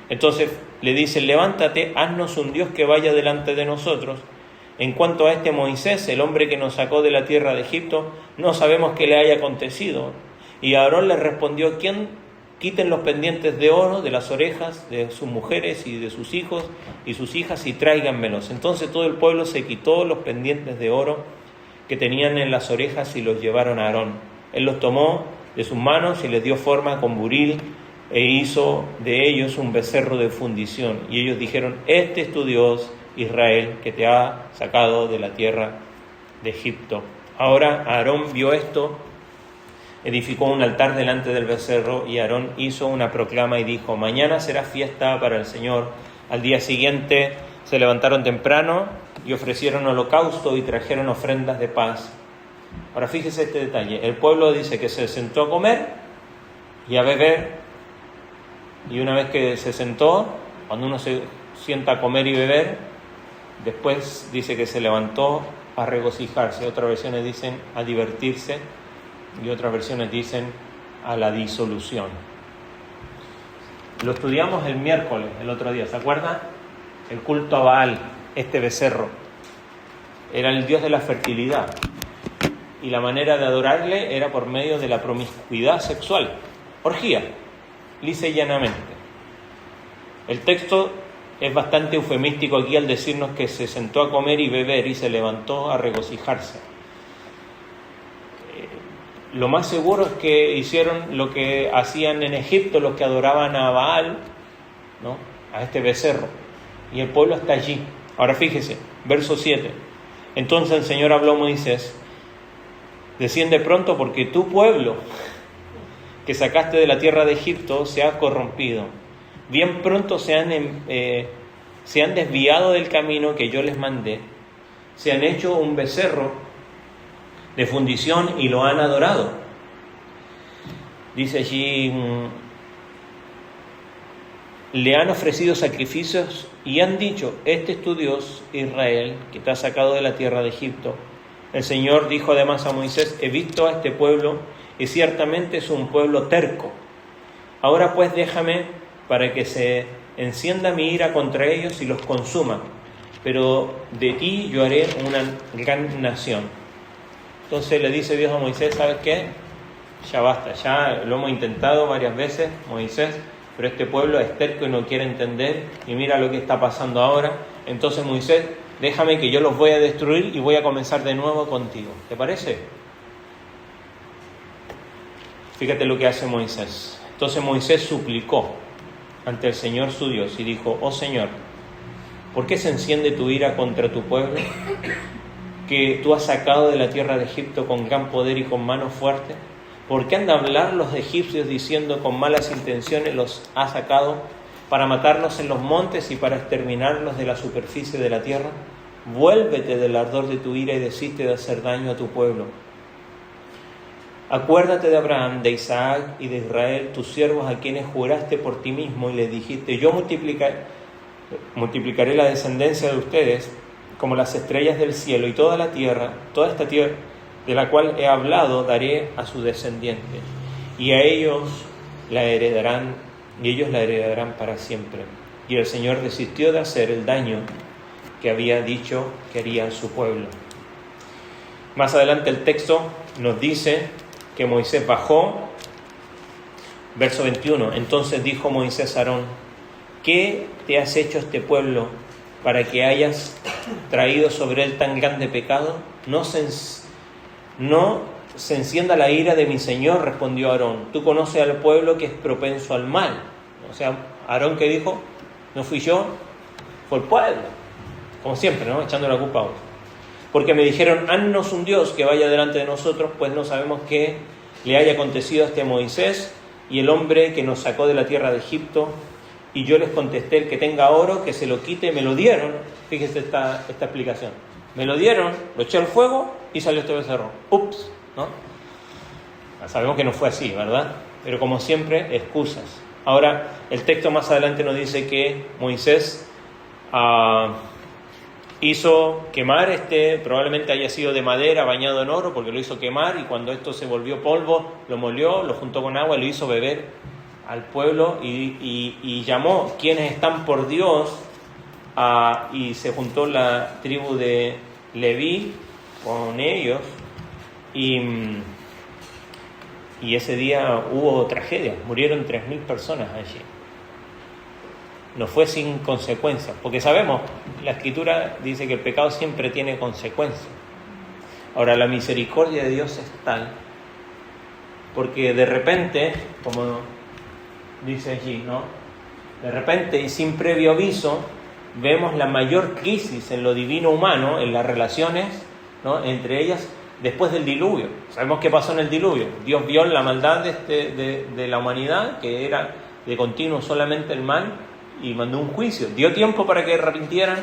S1: Entonces le dicen: levántate, haznos un Dios que vaya delante de nosotros. En cuanto a este Moisés, el hombre que nos sacó de la tierra de Egipto, no sabemos qué le haya acontecido. Y Aarón le respondió: quiten los pendientes de oro de las orejas de sus mujeres y de sus hijos y sus hijas y tráiganmelos. Entonces todo el pueblo se quitó los pendientes de oro que tenían en las orejas y los llevaron a Aarón. Él los tomó de sus manos y les dio forma con buril e hizo de ellos un becerro de fundición. Y ellos dijeron: este es tu Dios, Israel, que te ha sacado de la tierra de Egipto. Ahora Aarón vio esto, edificó un altar delante del becerro, y Aarón hizo una proclama y dijo: mañana será fiesta para el Señor. Al día siguiente se levantaron temprano y ofrecieron holocausto y trajeron ofrendas de paz. Ahora fíjese este detalle, el pueblo dice que se sentó a comer y a beber, y una vez que se sentó, cuando uno se sienta a comer y beber, después dice que se levantó a regocijarse. Otras versiones dicen a divertirse y otras versiones dicen a la disolución. Lo estudiamos el miércoles, el otro día, ¿se acuerdan? El culto a Baal, este becerro, era el dios de la fertilidad, y la manera de adorarle era por medio de la promiscuidad sexual, orgía, lisa y llanamente. El texto es bastante eufemístico aquí al decirnos que se sentó a comer y beber y se levantó a regocijarse. Lo más seguro es que hicieron lo que hacían en Egipto los que adoraban a Baal, ¿no?, a este becerro, y el pueblo está allí. Ahora fíjese, verso 7. Entonces el Señor habló a Moisés: desciende pronto, porque tu pueblo que sacaste de la tierra de Egipto se ha corrompido. Bien pronto se han desviado del camino que yo les mandé, se han hecho un becerro de fundición y lo han adorado. Dice allí: le han ofrecido sacrificios y han dicho: este es tu Dios, Israel, que te ha sacado de la tierra de Egipto. El Señor dijo además a Moisés: he visto a este pueblo y ciertamente es un pueblo terco. Ahora pues déjame para que se encienda mi ira contra ellos y los consuma, pero de ti yo haré una gran nación. Entonces le dice Dios a Moisés: ¿sabes qué? Ya basta, ya lo hemos intentado varias veces, Moisés, pero este pueblo es terco y no quiere entender, y mira lo que está pasando ahora. Entonces Moisés, déjame que yo los voy a destruir y voy a comenzar de nuevo contigo. ¿Te parece? Fíjate lo que hace Moisés. Entonces Moisés suplicó ante el Señor su Dios y dijo: oh Señor, ¿por qué se enciende tu ira contra tu pueblo, que tú has sacado de la tierra de Egipto con gran poder y con mano fuerte? ¿Por qué han de hablar los egipcios diciendo: con malas intenciones los ha sacado, para matarlos en los montes y para exterminarlos de la superficie de la tierra? Vuélvete del ardor de tu ira y desiste de hacer daño a tu pueblo. Acuérdate de Abraham, de Isaac y de Israel, tus siervos, a quienes juraste por ti mismo y les dijiste: yo multiplicaré la descendencia de ustedes como las estrellas del cielo, y toda la tierra, toda esta tierra de la cual he hablado, daré a sus descendientes, y a ellos la heredarán, y ellos la heredarán para siempre. Y el Señor desistió de hacer el daño que había dicho que haría a su pueblo. Más adelante el texto nos dice que Moisés bajó, verso 21, entonces dijo Moisés a Aarón, ¿qué te has hecho este pueblo para que hayas traído sobre él tan grande pecado? No se encienda la ira de mi Señor, respondió Aarón. Tú conoces al pueblo que es propenso al mal. O sea, Aarón, ¿qué dijo? No fui yo, fue el pueblo. Como siempre, ¿no? Echando la culpa a otro. Porque me dijeron, haznos un Dios que vaya delante de nosotros, pues no sabemos qué le haya acontecido a este Moisés y el hombre que nos sacó de la tierra de Egipto. Y yo les contesté, el que tenga oro, que se lo quite. Me lo dieron. Fíjese esta explicación. Me lo dieron, lo eché al fuego y salió este becerro. Ups, ¿no? Sabemos que no fue así, ¿verdad? Pero como siempre, excusas. Ahora, el texto más adelante nos dice que Moisés hizo quemar probablemente haya sido de madera bañado en oro, porque lo hizo quemar, y cuando esto se volvió polvo, lo molió, lo juntó con agua y lo hizo beber al pueblo, y llamó quienes están por Dios, y se juntó la tribu de Leví con ellos, y ese día hubo tragedia, murieron 3.000 personas allí. No fue sin consecuencias, porque sabemos, la Escritura dice que el pecado siempre tiene consecuencias. Ahora, la misericordia de Dios es tal, porque de repente, como dice allí, ¿no? De repente y sin previo aviso, vemos la mayor crisis en lo divino humano, en las relaciones, ¿no? Entre ellas, después del diluvio. Sabemos qué pasó en el diluvio. Dios vio la maldad de la humanidad, que era de continuo solamente el mal, y mandó un juicio. Dio tiempo para que arrepintieran,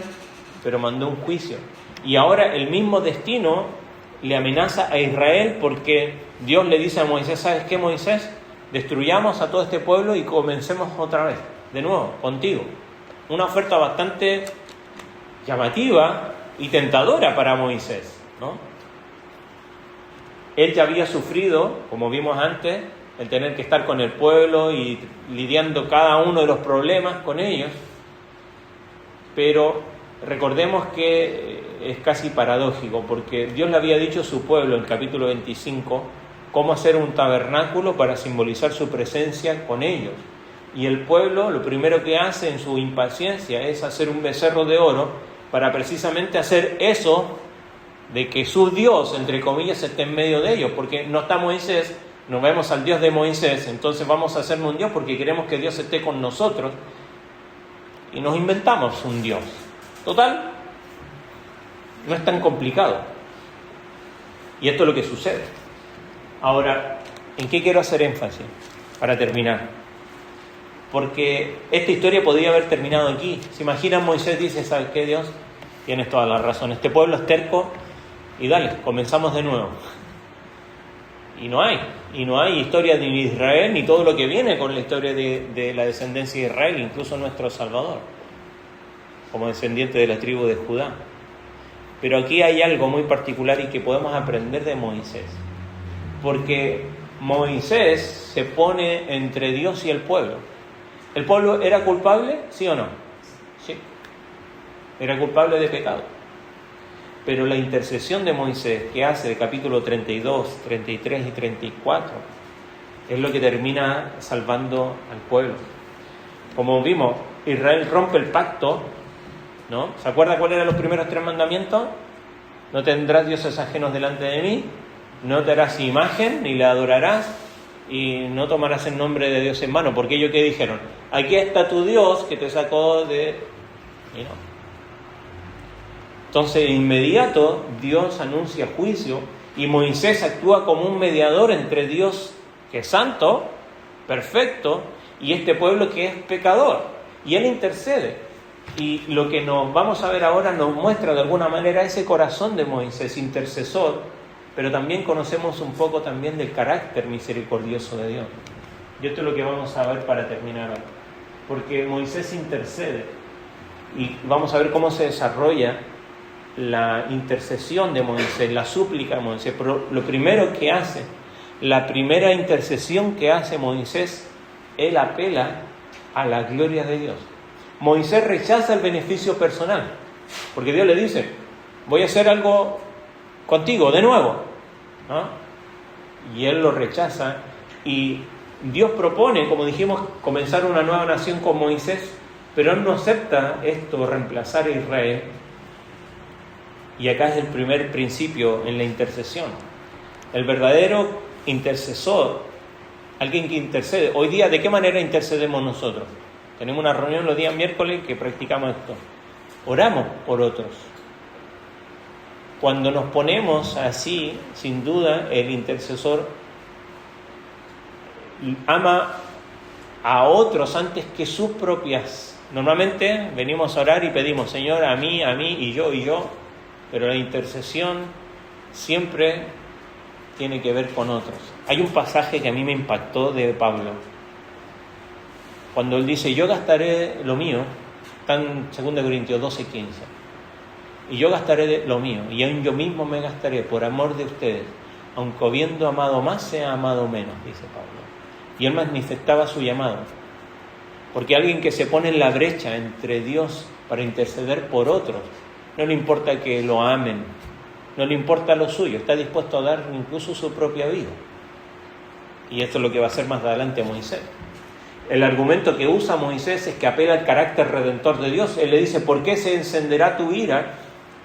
S1: pero mandó un juicio. Y ahora el mismo destino le amenaza a Israel, porque Dios le dice a Moisés, ¿sabes qué, Moisés? Destruyamos a todo este pueblo y comencemos otra vez, de nuevo, contigo. Una oferta bastante llamativa y tentadora para Moisés, ¿no? Él ya había sufrido, como vimos antes, el tener que estar con el pueblo y lidiando cada uno de los problemas con ellos, pero recordemos que es casi paradójico, porque Dios le había dicho a su pueblo en el capítulo 25 cómo hacer un tabernáculo para simbolizar su presencia con ellos, y el pueblo lo primero que hace en su impaciencia es hacer un becerro de oro para precisamente hacer eso, de que su Dios, entre comillas, esté en medio de ellos, porque no está Moisés, nos vemos al Dios de Moisés, entonces vamos a hacernos un Dios porque queremos que Dios esté con nosotros, y nos inventamos un Dios. Total, no es tan complicado. Y esto es lo que sucede. Ahora, ¿en qué quiero hacer énfasis para terminar? Porque esta historia podría haber terminado aquí. ¿Se imaginan? Moisés dice, ¿sabes qué, Dios? Tienes toda la razón, este pueblo es terco, y dale, comenzamos de nuevo. Y no hay historia ni de Israel, ni todo lo que viene con la historia de la descendencia de Israel, incluso nuestro Salvador, como descendiente de la tribu de Judá. Pero aquí hay algo muy particular y que podemos aprender de Moisés, porque Moisés se pone entre Dios y el pueblo. ¿El pueblo era culpable? ¿Sí o no? Sí. Era culpable de pecado. Pero la intercesión de Moisés, que hace de capítulo 32, 33 y 34, es lo que termina salvando al pueblo. Como vimos, Israel rompe el pacto, ¿no? ¿Se acuerda cuáles eran los primeros 3 mandamientos? No tendrás dioses ajenos delante de mí, no te harás imagen ni la adorarás, y no tomarás el nombre de Dios en vano. Porque ellos, ¿qué dijeron? Aquí está tu Dios que te sacó de... Y no. Entonces, de inmediato, Dios anuncia juicio, y Moisés actúa como un mediador entre Dios, que es santo, perfecto, y este pueblo que es pecador. Y él intercede. Y lo que nos vamos a ver ahora nos muestra de alguna manera ese corazón de Moisés, intercesor, pero también conocemos un poco también del carácter misericordioso de Dios. Y esto es lo que vamos a ver para terminar hoy. Porque Moisés intercede, y vamos a ver cómo se desarrolla la intercesión de Moisés, la súplica de Moisés, pero lo primero que hace, la primera intercesión que hace Moisés, él apela a la gloria de Dios. Moisés rechaza el beneficio personal, porque Dios le dice, voy a hacer algo contigo de nuevo, ¿no? Y él lo rechaza, y Dios propone, como dijimos, comenzar una nueva nación con Moisés, pero él no acepta esto, reemplazar a Israel. Y acá es el primer principio en la intercesión. El verdadero intercesor, alguien que intercede. Hoy día, ¿de qué manera intercedemos nosotros? Tenemos una reunión los días miércoles que practicamos esto. Oramos por otros. Cuando nos ponemos así, sin duda, el intercesor ama a otros antes que sus propias. Normalmente venimos a orar y pedimos, Señor, a mí y yo, pero la intercesión siempre tiene que ver con otros. Hay un pasaje que a mí me impactó de Pablo, cuando él dice, yo gastaré lo mío, está en 2 Corintios 12:15, y yo gastaré lo mío, y aún yo mismo me gastaré por amor de ustedes, aunque habiendo amado más, sea amado menos, dice Pablo. Y él manifestaba su llamado, porque alguien que se pone en la brecha entre Dios para interceder por otros, no le importa que lo amen, no le importa lo suyo, está dispuesto a dar incluso su propia vida. Y esto es lo que va a hacer más adelante Moisés. El argumento que usa Moisés es que apela al carácter redentor de Dios. Él le dice, ¿por qué se encenderá tu ira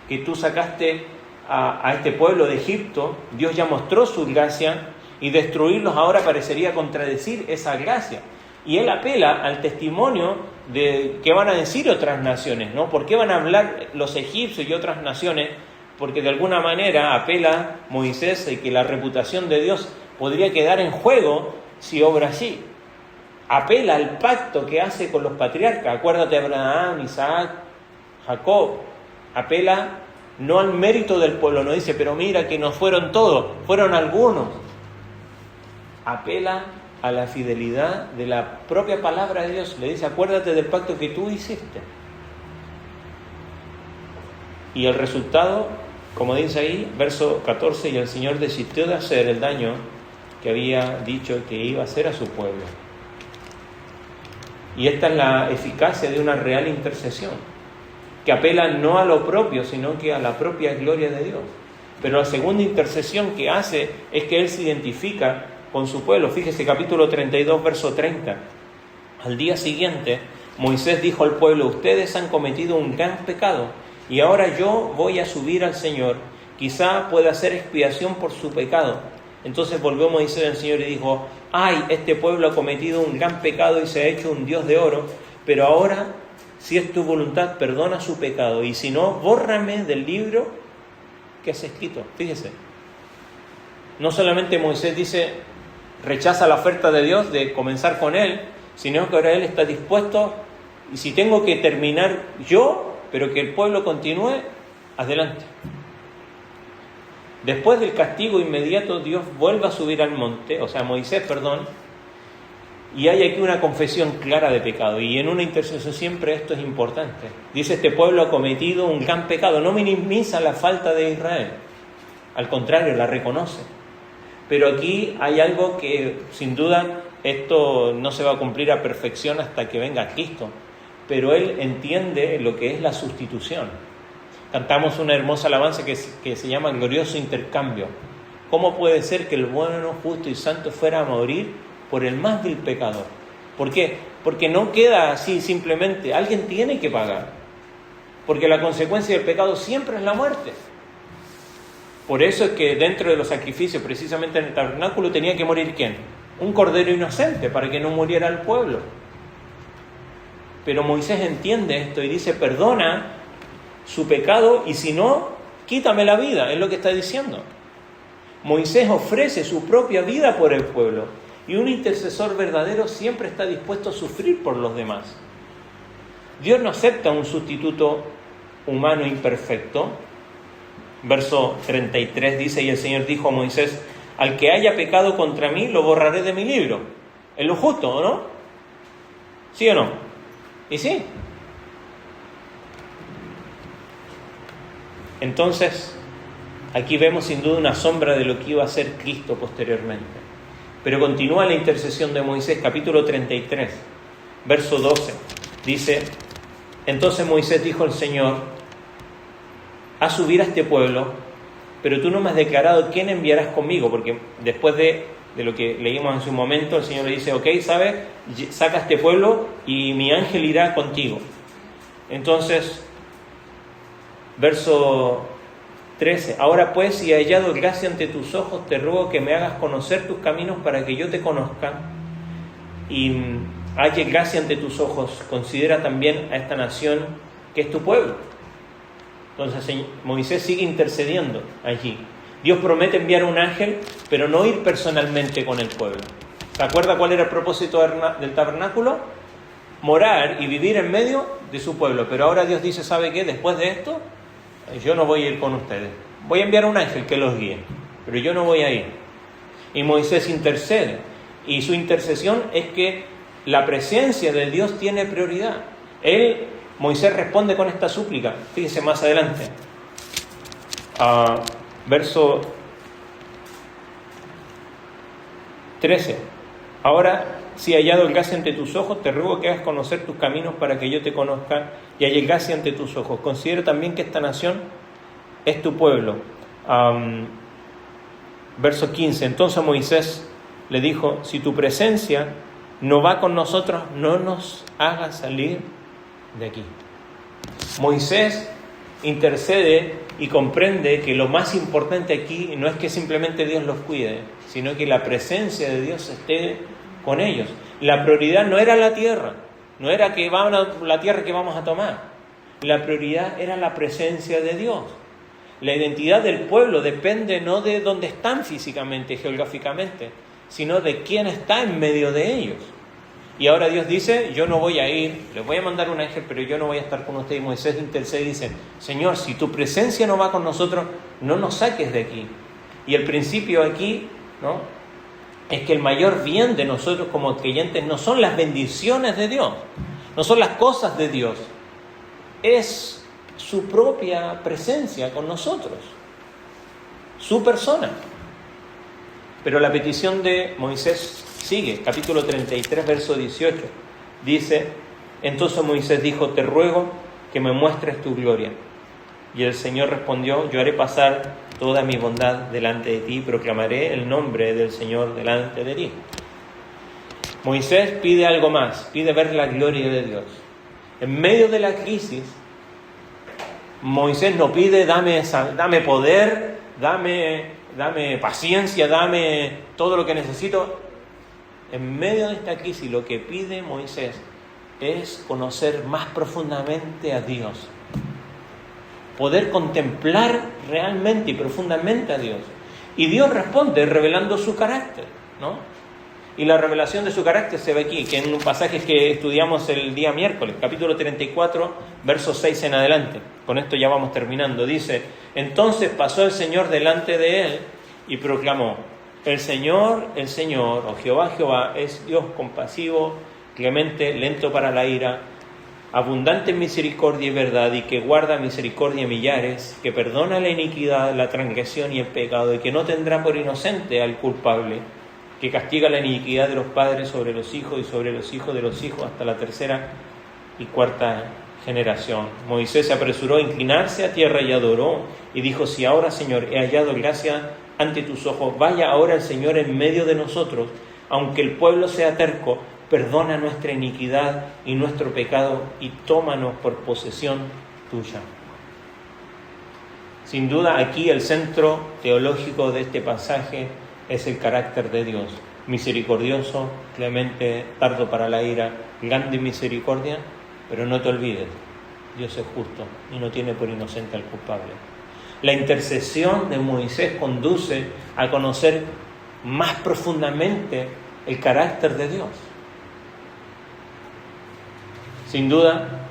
S1: que tú sacaste a este pueblo de Egipto? Dios ya mostró su gracia y destruirlos ahora parecería contradecir esa gracia. Y él apela al testimonio de qué van a decir otras naciones, ¿no? ¿Por qué van a hablar los egipcios y otras naciones? Porque de alguna manera apela Moisés de que la reputación de Dios podría quedar en juego si obra así. Apela al pacto que hace con los patriarcas. Acuérdate de Abraham, Isaac, Jacob. Apela no al mérito del pueblo, no dice, pero mira que no fueron todos, fueron algunos. Apela a la fidelidad de la propia palabra de Dios. Le dice, acuérdate del pacto que tú hiciste. Y el resultado, como dice ahí, verso 14, y el Señor desistió de hacer el daño que había dicho que iba a hacer a su pueblo. Y esta es la eficacia de una real intercesión, que apela no a lo propio, sino que a la propia gloria de Dios. Pero la segunda intercesión que hace es que Él se identifica con su pueblo. Fíjese, capítulo 32, verso 30. Al día siguiente, Moisés dijo al pueblo, ustedes han cometido un gran pecado, y ahora yo voy a subir al Señor, quizá pueda hacer expiación por su pecado. Entonces volvió Moisés al Señor y dijo, ay, este pueblo ha cometido un gran pecado y se ha hecho un dios de oro, pero ahora, si es tu voluntad, perdona su pecado, y si no, bórrame del libro que has escrito. Fíjese, no solamente Moisés dice, rechaza la oferta de Dios de comenzar con él, sino que ahora él está dispuesto, y si tengo que terminar yo, pero que el pueblo continúe, adelante. Después del castigo inmediato, Dios vuelve a subir al monte, o sea, Moisés, y hay aquí una confesión clara de pecado, y en una intercesión siempre esto es importante. Dice, este pueblo ha cometido un gran pecado, no minimiza la falta de Israel, al contrario, la reconoce. Pero aquí hay algo que, sin duda, esto no se va a cumplir a perfección hasta que venga Cristo, pero Él entiende lo que es la sustitución. Cantamos una hermosa alabanza que se llama Glorioso Intercambio. ¿Cómo puede ser que el bueno, justo y santo fuera a morir por el más vil pecador? ¿Por qué? Porque no queda así simplemente. Alguien tiene que pagar. Porque la consecuencia del pecado siempre es la muerte. Por eso es que dentro de los sacrificios, precisamente en el tabernáculo, tenía que morir ¿quién? Un cordero inocente, para que no muriera el pueblo. Pero Moisés entiende esto y dice, perdona su pecado, y si no, quítame la vida, es lo que está diciendo. Moisés ofrece su propia vida por el pueblo, y un intercesor verdadero siempre está dispuesto a sufrir por los demás. Dios no acepta un sustituto humano imperfecto. Verso 33 dice, y el Señor dijo a Moisés, al que haya pecado contra mí, lo borraré de mi libro. Es lo justo, ¿o no? ¿Sí o no? Y sí. Entonces, aquí vemos sin duda una sombra de lo que iba a ser Cristo posteriormente. Pero continúa la intercesión de Moisés, capítulo 33, verso 12. Dice: entonces Moisés dijo al Señor: haz subir a este pueblo, pero tú no me has declarado quién enviarás conmigo, porque después de lo que leímos en su momento, el Señor le dice: ok, ¿sabes? Saca a este pueblo y mi ángel irá contigo. Entonces, verso 13: ahora pues, si he hallado gracia ante tus ojos, te ruego que me hagas conocer tus caminos para que yo te conozca y halle gracia ante tus ojos. Considera también a esta nación que es tu pueblo. Entonces Moisés sigue intercediendo allí. Dios promete enviar un ángel, pero no ir personalmente con el pueblo. ¿Se acuerda cuál era el propósito del tabernáculo? Morar y vivir en medio de su pueblo. Pero ahora Dios dice: ¿sabe qué? Después de esto, yo no voy a ir con ustedes. Voy a enviar un ángel que los guíe, pero yo no voy a ir. Y Moisés intercede. Y su intercesión es que la presencia de Dios tiene prioridad. Moisés responde con esta súplica. Fíjense más adelante. Verso 13. Ahora, si he hallado gracia ante tus ojos, te ruego que hagas conocer tus caminos para que yo te conozca y halle gracia ante tus ojos. Considero también que esta nación es tu pueblo. Verso 15. Entonces Moisés le dijo: si tu presencia no va con nosotros, no nos hagas salir de aquí. Moisés intercede y comprende que lo más importante aquí no es que simplemente Dios los cuide, sino que la presencia de Dios esté con ellos. La prioridad no era la tierra, no era la tierra que vamos a tomar. La prioridad era la presencia de Dios. La identidad del pueblo depende no de dónde están físicamente, geográficamente, sino de quién está en medio de ellos. Y ahora Dios dice: yo no voy a ir, les voy a mandar un ángel, pero yo no voy a estar con ustedes. Y Moisés intercede y dice: Señor, si tu presencia no va con nosotros, no nos saques de aquí. Y el principio aquí, ¿no?, es que el mayor bien de nosotros como creyentes no son las bendiciones de Dios, no son las cosas de Dios, es su propia presencia con nosotros, su persona. Pero la petición de Moisés sigue, capítulo 33, verso 18. Dice: entonces Moisés dijo: te ruego que me muestres tu gloria. Y el Señor respondió: yo haré pasar toda mi bondad delante de ti y proclamaré el nombre del Señor delante de ti. Moisés pide algo más, pide ver la gloria de Dios. En medio de la crisis, Moisés no pide: dame poder, dame paciencia, dame todo lo que necesito. En medio de esta crisis, lo que pide Moisés es conocer más profundamente a Dios, poder contemplar realmente y profundamente a Dios. Y Dios responde revelando su carácter, ¿no? Y la revelación de su carácter se ve aquí, que en un pasaje que estudiamos el día miércoles, capítulo 34, verso 6 en adelante. Con esto ya vamos terminando. Dice: entonces pasó el Señor delante de él y proclamó: el Señor, o Jehová, es Dios compasivo, clemente, lento para la ira, abundante en misericordia y verdad, y que guarda misericordia a millares, que perdona la iniquidad, la transgresión y el pecado, y que no tendrá por inocente al culpable, que castiga la iniquidad de los padres sobre los hijos y sobre los hijos de los hijos hasta la tercera y cuarta generación. Moisés se apresuró a inclinarse a tierra y adoró, y dijo: si ahora, Señor, he hallado gracia ante tus ojos, vaya ahora el Señor en medio de nosotros, aunque el pueblo sea terco, perdona nuestra iniquidad y nuestro pecado y tómanos por posesión tuya. Sin duda, aquí el centro teológico de este pasaje es el carácter de Dios: misericordioso, clemente, tardo para la ira, grande en misericordia. Pero no te olvides, Dios es justo y no tiene por inocente al culpable. La intercesión de Moisés conduce a conocer más profundamente el carácter de Dios. Sin duda,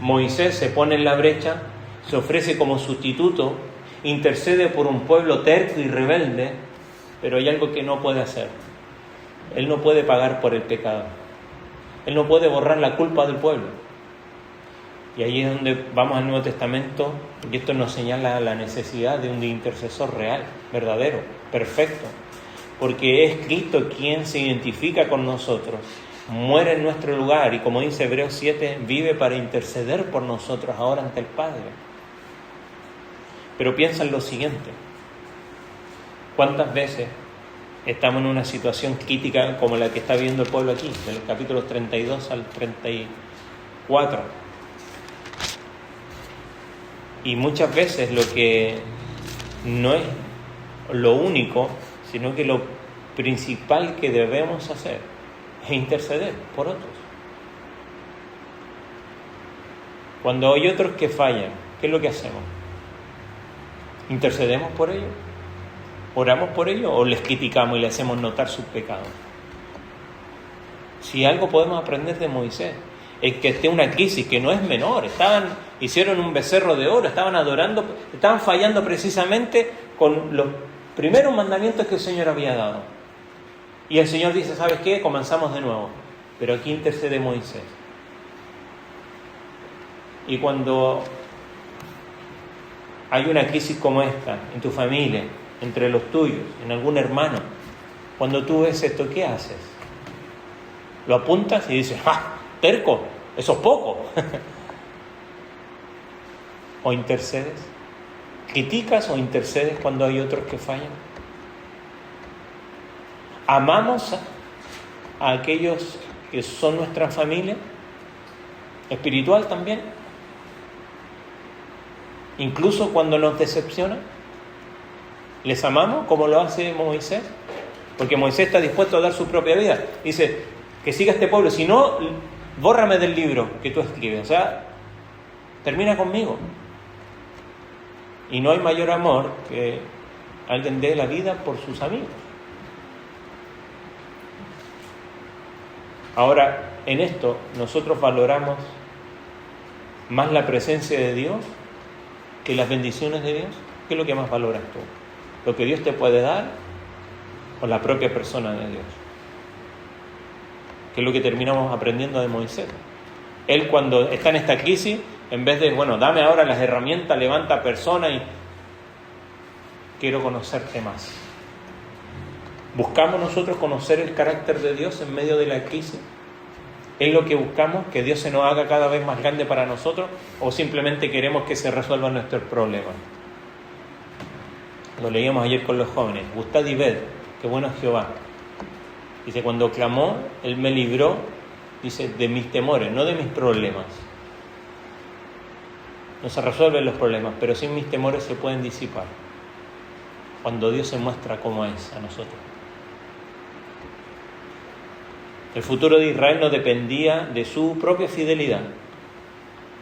S1: Moisés se pone en la brecha, se ofrece como sustituto, intercede por un pueblo terco y rebelde, pero hay algo que no puede hacer. Él no puede pagar por el pecado. Él no puede borrar la culpa del pueblo. Y ahí es donde vamos al Nuevo Testamento, y esto nos señala la necesidad de un intercesor real, verdadero, perfecto. Porque es Cristo quien se identifica con nosotros, muere en nuestro lugar y, como dice Hebreos 7, vive para interceder por nosotros ahora ante el Padre. Pero piensa en lo siguiente: ¿cuántas veces estamos en una situación crítica como la que está viendo el pueblo aquí, de los capítulos 32 al 34? Y muchas veces lo que no es lo único, sino que lo principal que debemos hacer es interceder por otros. Cuando hay otros que fallan, ¿qué es lo que hacemos? ¿Intercedemos por ellos? ¿Oramos por ellos o les criticamos y les hacemos notar sus pecados? Si algo podemos aprender de Moisés, es que esté una crisis que no es menor. Hicieron un becerro de oro, estaban adorando, estaban fallando precisamente con los primeros mandamientos que el Señor había dado. Y el Señor dice, ¿sabes qué? Comenzamos de nuevo. Pero aquí intercede Moisés. Y cuando hay una crisis como esta en tu familia, entre los tuyos, en algún hermano, cuando tú ves esto, ¿qué haces? Lo apuntas y dices, ¡ah! Terco, eso es poco. ¿O intercedes? ¿Criticas o intercedes cuando hay otros que fallan? ¿Amamos a aquellos que son nuestra familia espiritual también? Incluso cuando nos decepcionan, ¿les amamos como lo hace Moisés? Porque Moisés está dispuesto a dar su propia vida. Dice, que siga este pueblo, si no, bórrame del libro que tú escribes. O sea, termina conmigo. Y no hay mayor amor que alguien dé la vida por sus amigos. Ahora, en esto, nosotros valoramos más la presencia de Dios que las bendiciones de Dios. ¿Qué es lo que más valoras tú? ¿Lo que Dios te puede dar o la propia persona de Dios? Que es lo que terminamos aprendiendo de Moisés. Él, cuando está en esta crisis, en vez de, bueno, dame ahora las herramientas, levanta persona y quiero conocerte más. ¿Buscamos nosotros conocer el carácter de Dios en medio de la crisis? ¿Es lo que buscamos, que Dios se nos haga cada vez más grande para nosotros? ¿O simplemente queremos que se resuelvan nuestros problemas? Lo leíamos ayer con los jóvenes. Gustad y ved, qué bueno es Jehová. Dice, cuando clamó, Él me libró, dice, de mis temores, no de mis problemas. No se resuelven los problemas, pero sí mis temores se pueden disipar cuando Dios se muestra como es a nosotros. El futuro de Israel no dependía de su propia fidelidad,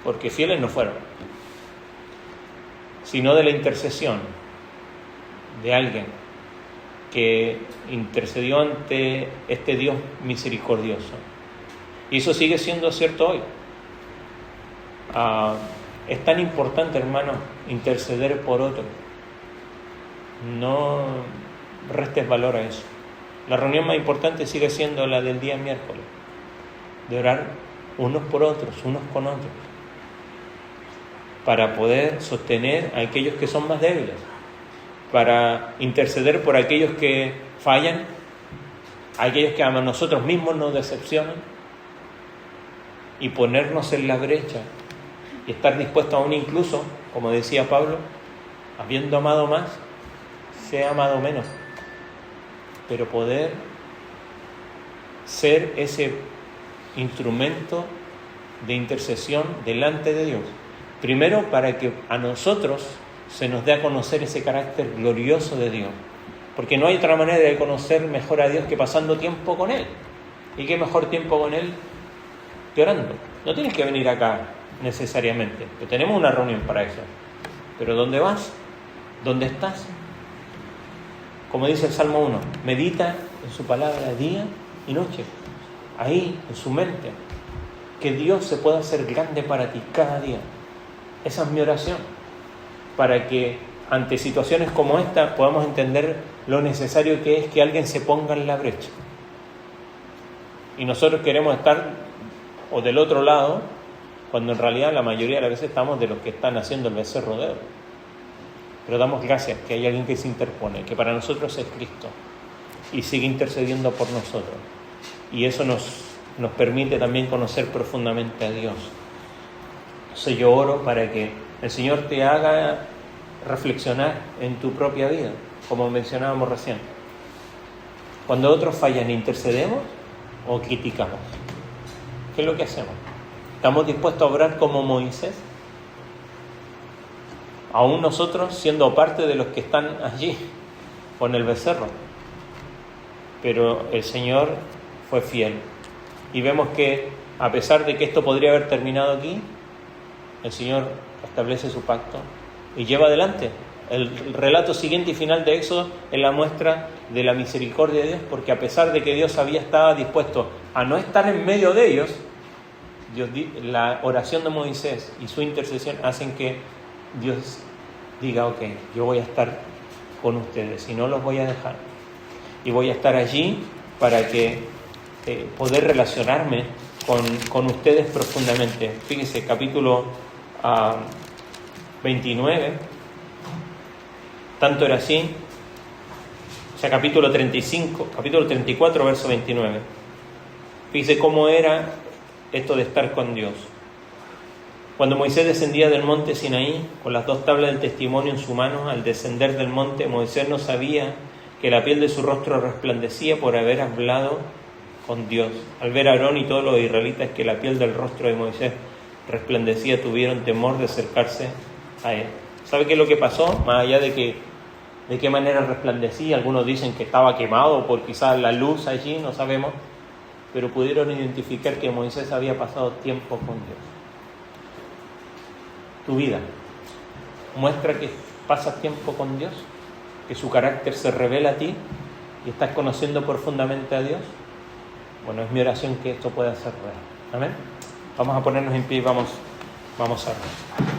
S1: porque fieles no fueron, sino de la intercesión de alguien que intercedió ante este Dios misericordioso. Y eso sigue siendo cierto hoy. Es tan importante, hermanos, interceder por otros. No restes valor a eso. La reunión más importante sigue siendo la del día miércoles, de orar unos por otros, unos con otros, para poder sostener a aquellos que son más débiles, para interceder por aquellos que fallan, a aquellos que a nosotros mismos nos decepcionan, y ponernos en la brecha y estar dispuestos aún incluso, como decía Pablo, habiendo amado más, sea amado menos, pero poder ser ese instrumento de intercesión delante de Dios. Primero, para que a nosotros se nos dé a conocer ese carácter glorioso de Dios, porque no hay otra manera de conocer mejor a Dios que pasando tiempo con Él. ¿Y qué mejor tiempo con Él que orando? No tienes que venir acá necesariamente, que tenemos una reunión para eso. Pero ¿dónde vas? ¿Dónde estás? Como dice el Salmo 1, medita en su palabra día y noche, ahí, en su mente, que Dios se pueda hacer grande para ti cada día. Esa es mi oración, para que ante situaciones como esta podamos entender lo necesario que es que alguien se ponga en la brecha. Y nosotros queremos estar o del otro lado, cuando en realidad la mayoría de las veces estamos de los que están haciendo el becerro de oro. Pero damos gracias que hay alguien que se interpone, que para nosotros es Cristo, y sigue intercediendo por nosotros. Y eso nos permite también conocer profundamente a Dios. Entonces yo oro para que el Señor te haga reflexionar en tu propia vida, como mencionábamos recién. Cuando otros fallan, ¿intercedemos o criticamos? ¿Qué es lo que hacemos? ¿Estamos dispuestos a obrar como Moisés? Aún nosotros siendo parte de los que están allí con el becerro. Pero el Señor fue fiel. Y vemos que a pesar de que esto podría haber terminado aquí, el Señor establece su pacto y lleva adelante. El relato siguiente y final de Éxodo es la muestra de la misericordia de Dios, porque a pesar de que Dios estaba dispuesto a no estar en medio de ellos, la oración de Moisés y su intercesión hacen que Dios diga, ok, yo voy a estar con ustedes y no los voy a dejar. Y voy a estar allí para que poder relacionarme con ustedes profundamente. Fíjense, capítulo 29, tanto era así, o sea, capítulo 34, verso 29. Fíjense cómo era esto de estar con Dios. Cuando Moisés descendía del monte Sinaí con las 2 tablas del testimonio en su mano, al descender del monte, Moisés no sabía que la piel de su rostro resplandecía por haber hablado con Dios. Al ver a Aarón y todos los israelitas que la piel del rostro de Moisés resplandecía, tuvieron temor de acercarse a él. ¿Sabe qué es lo que pasó? Más allá de qué manera resplandecía, algunos dicen que estaba quemado por quizás la luz allí, no sabemos, pero pudieron identificar que Moisés había pasado tiempo con Dios. Tu vida muestra que pasas tiempo con Dios, que su carácter se revela a ti y estás conociendo profundamente a Dios. Bueno, es mi oración que esto pueda ser real. Amén. Vamos a ponernos en pie y vamos a orar.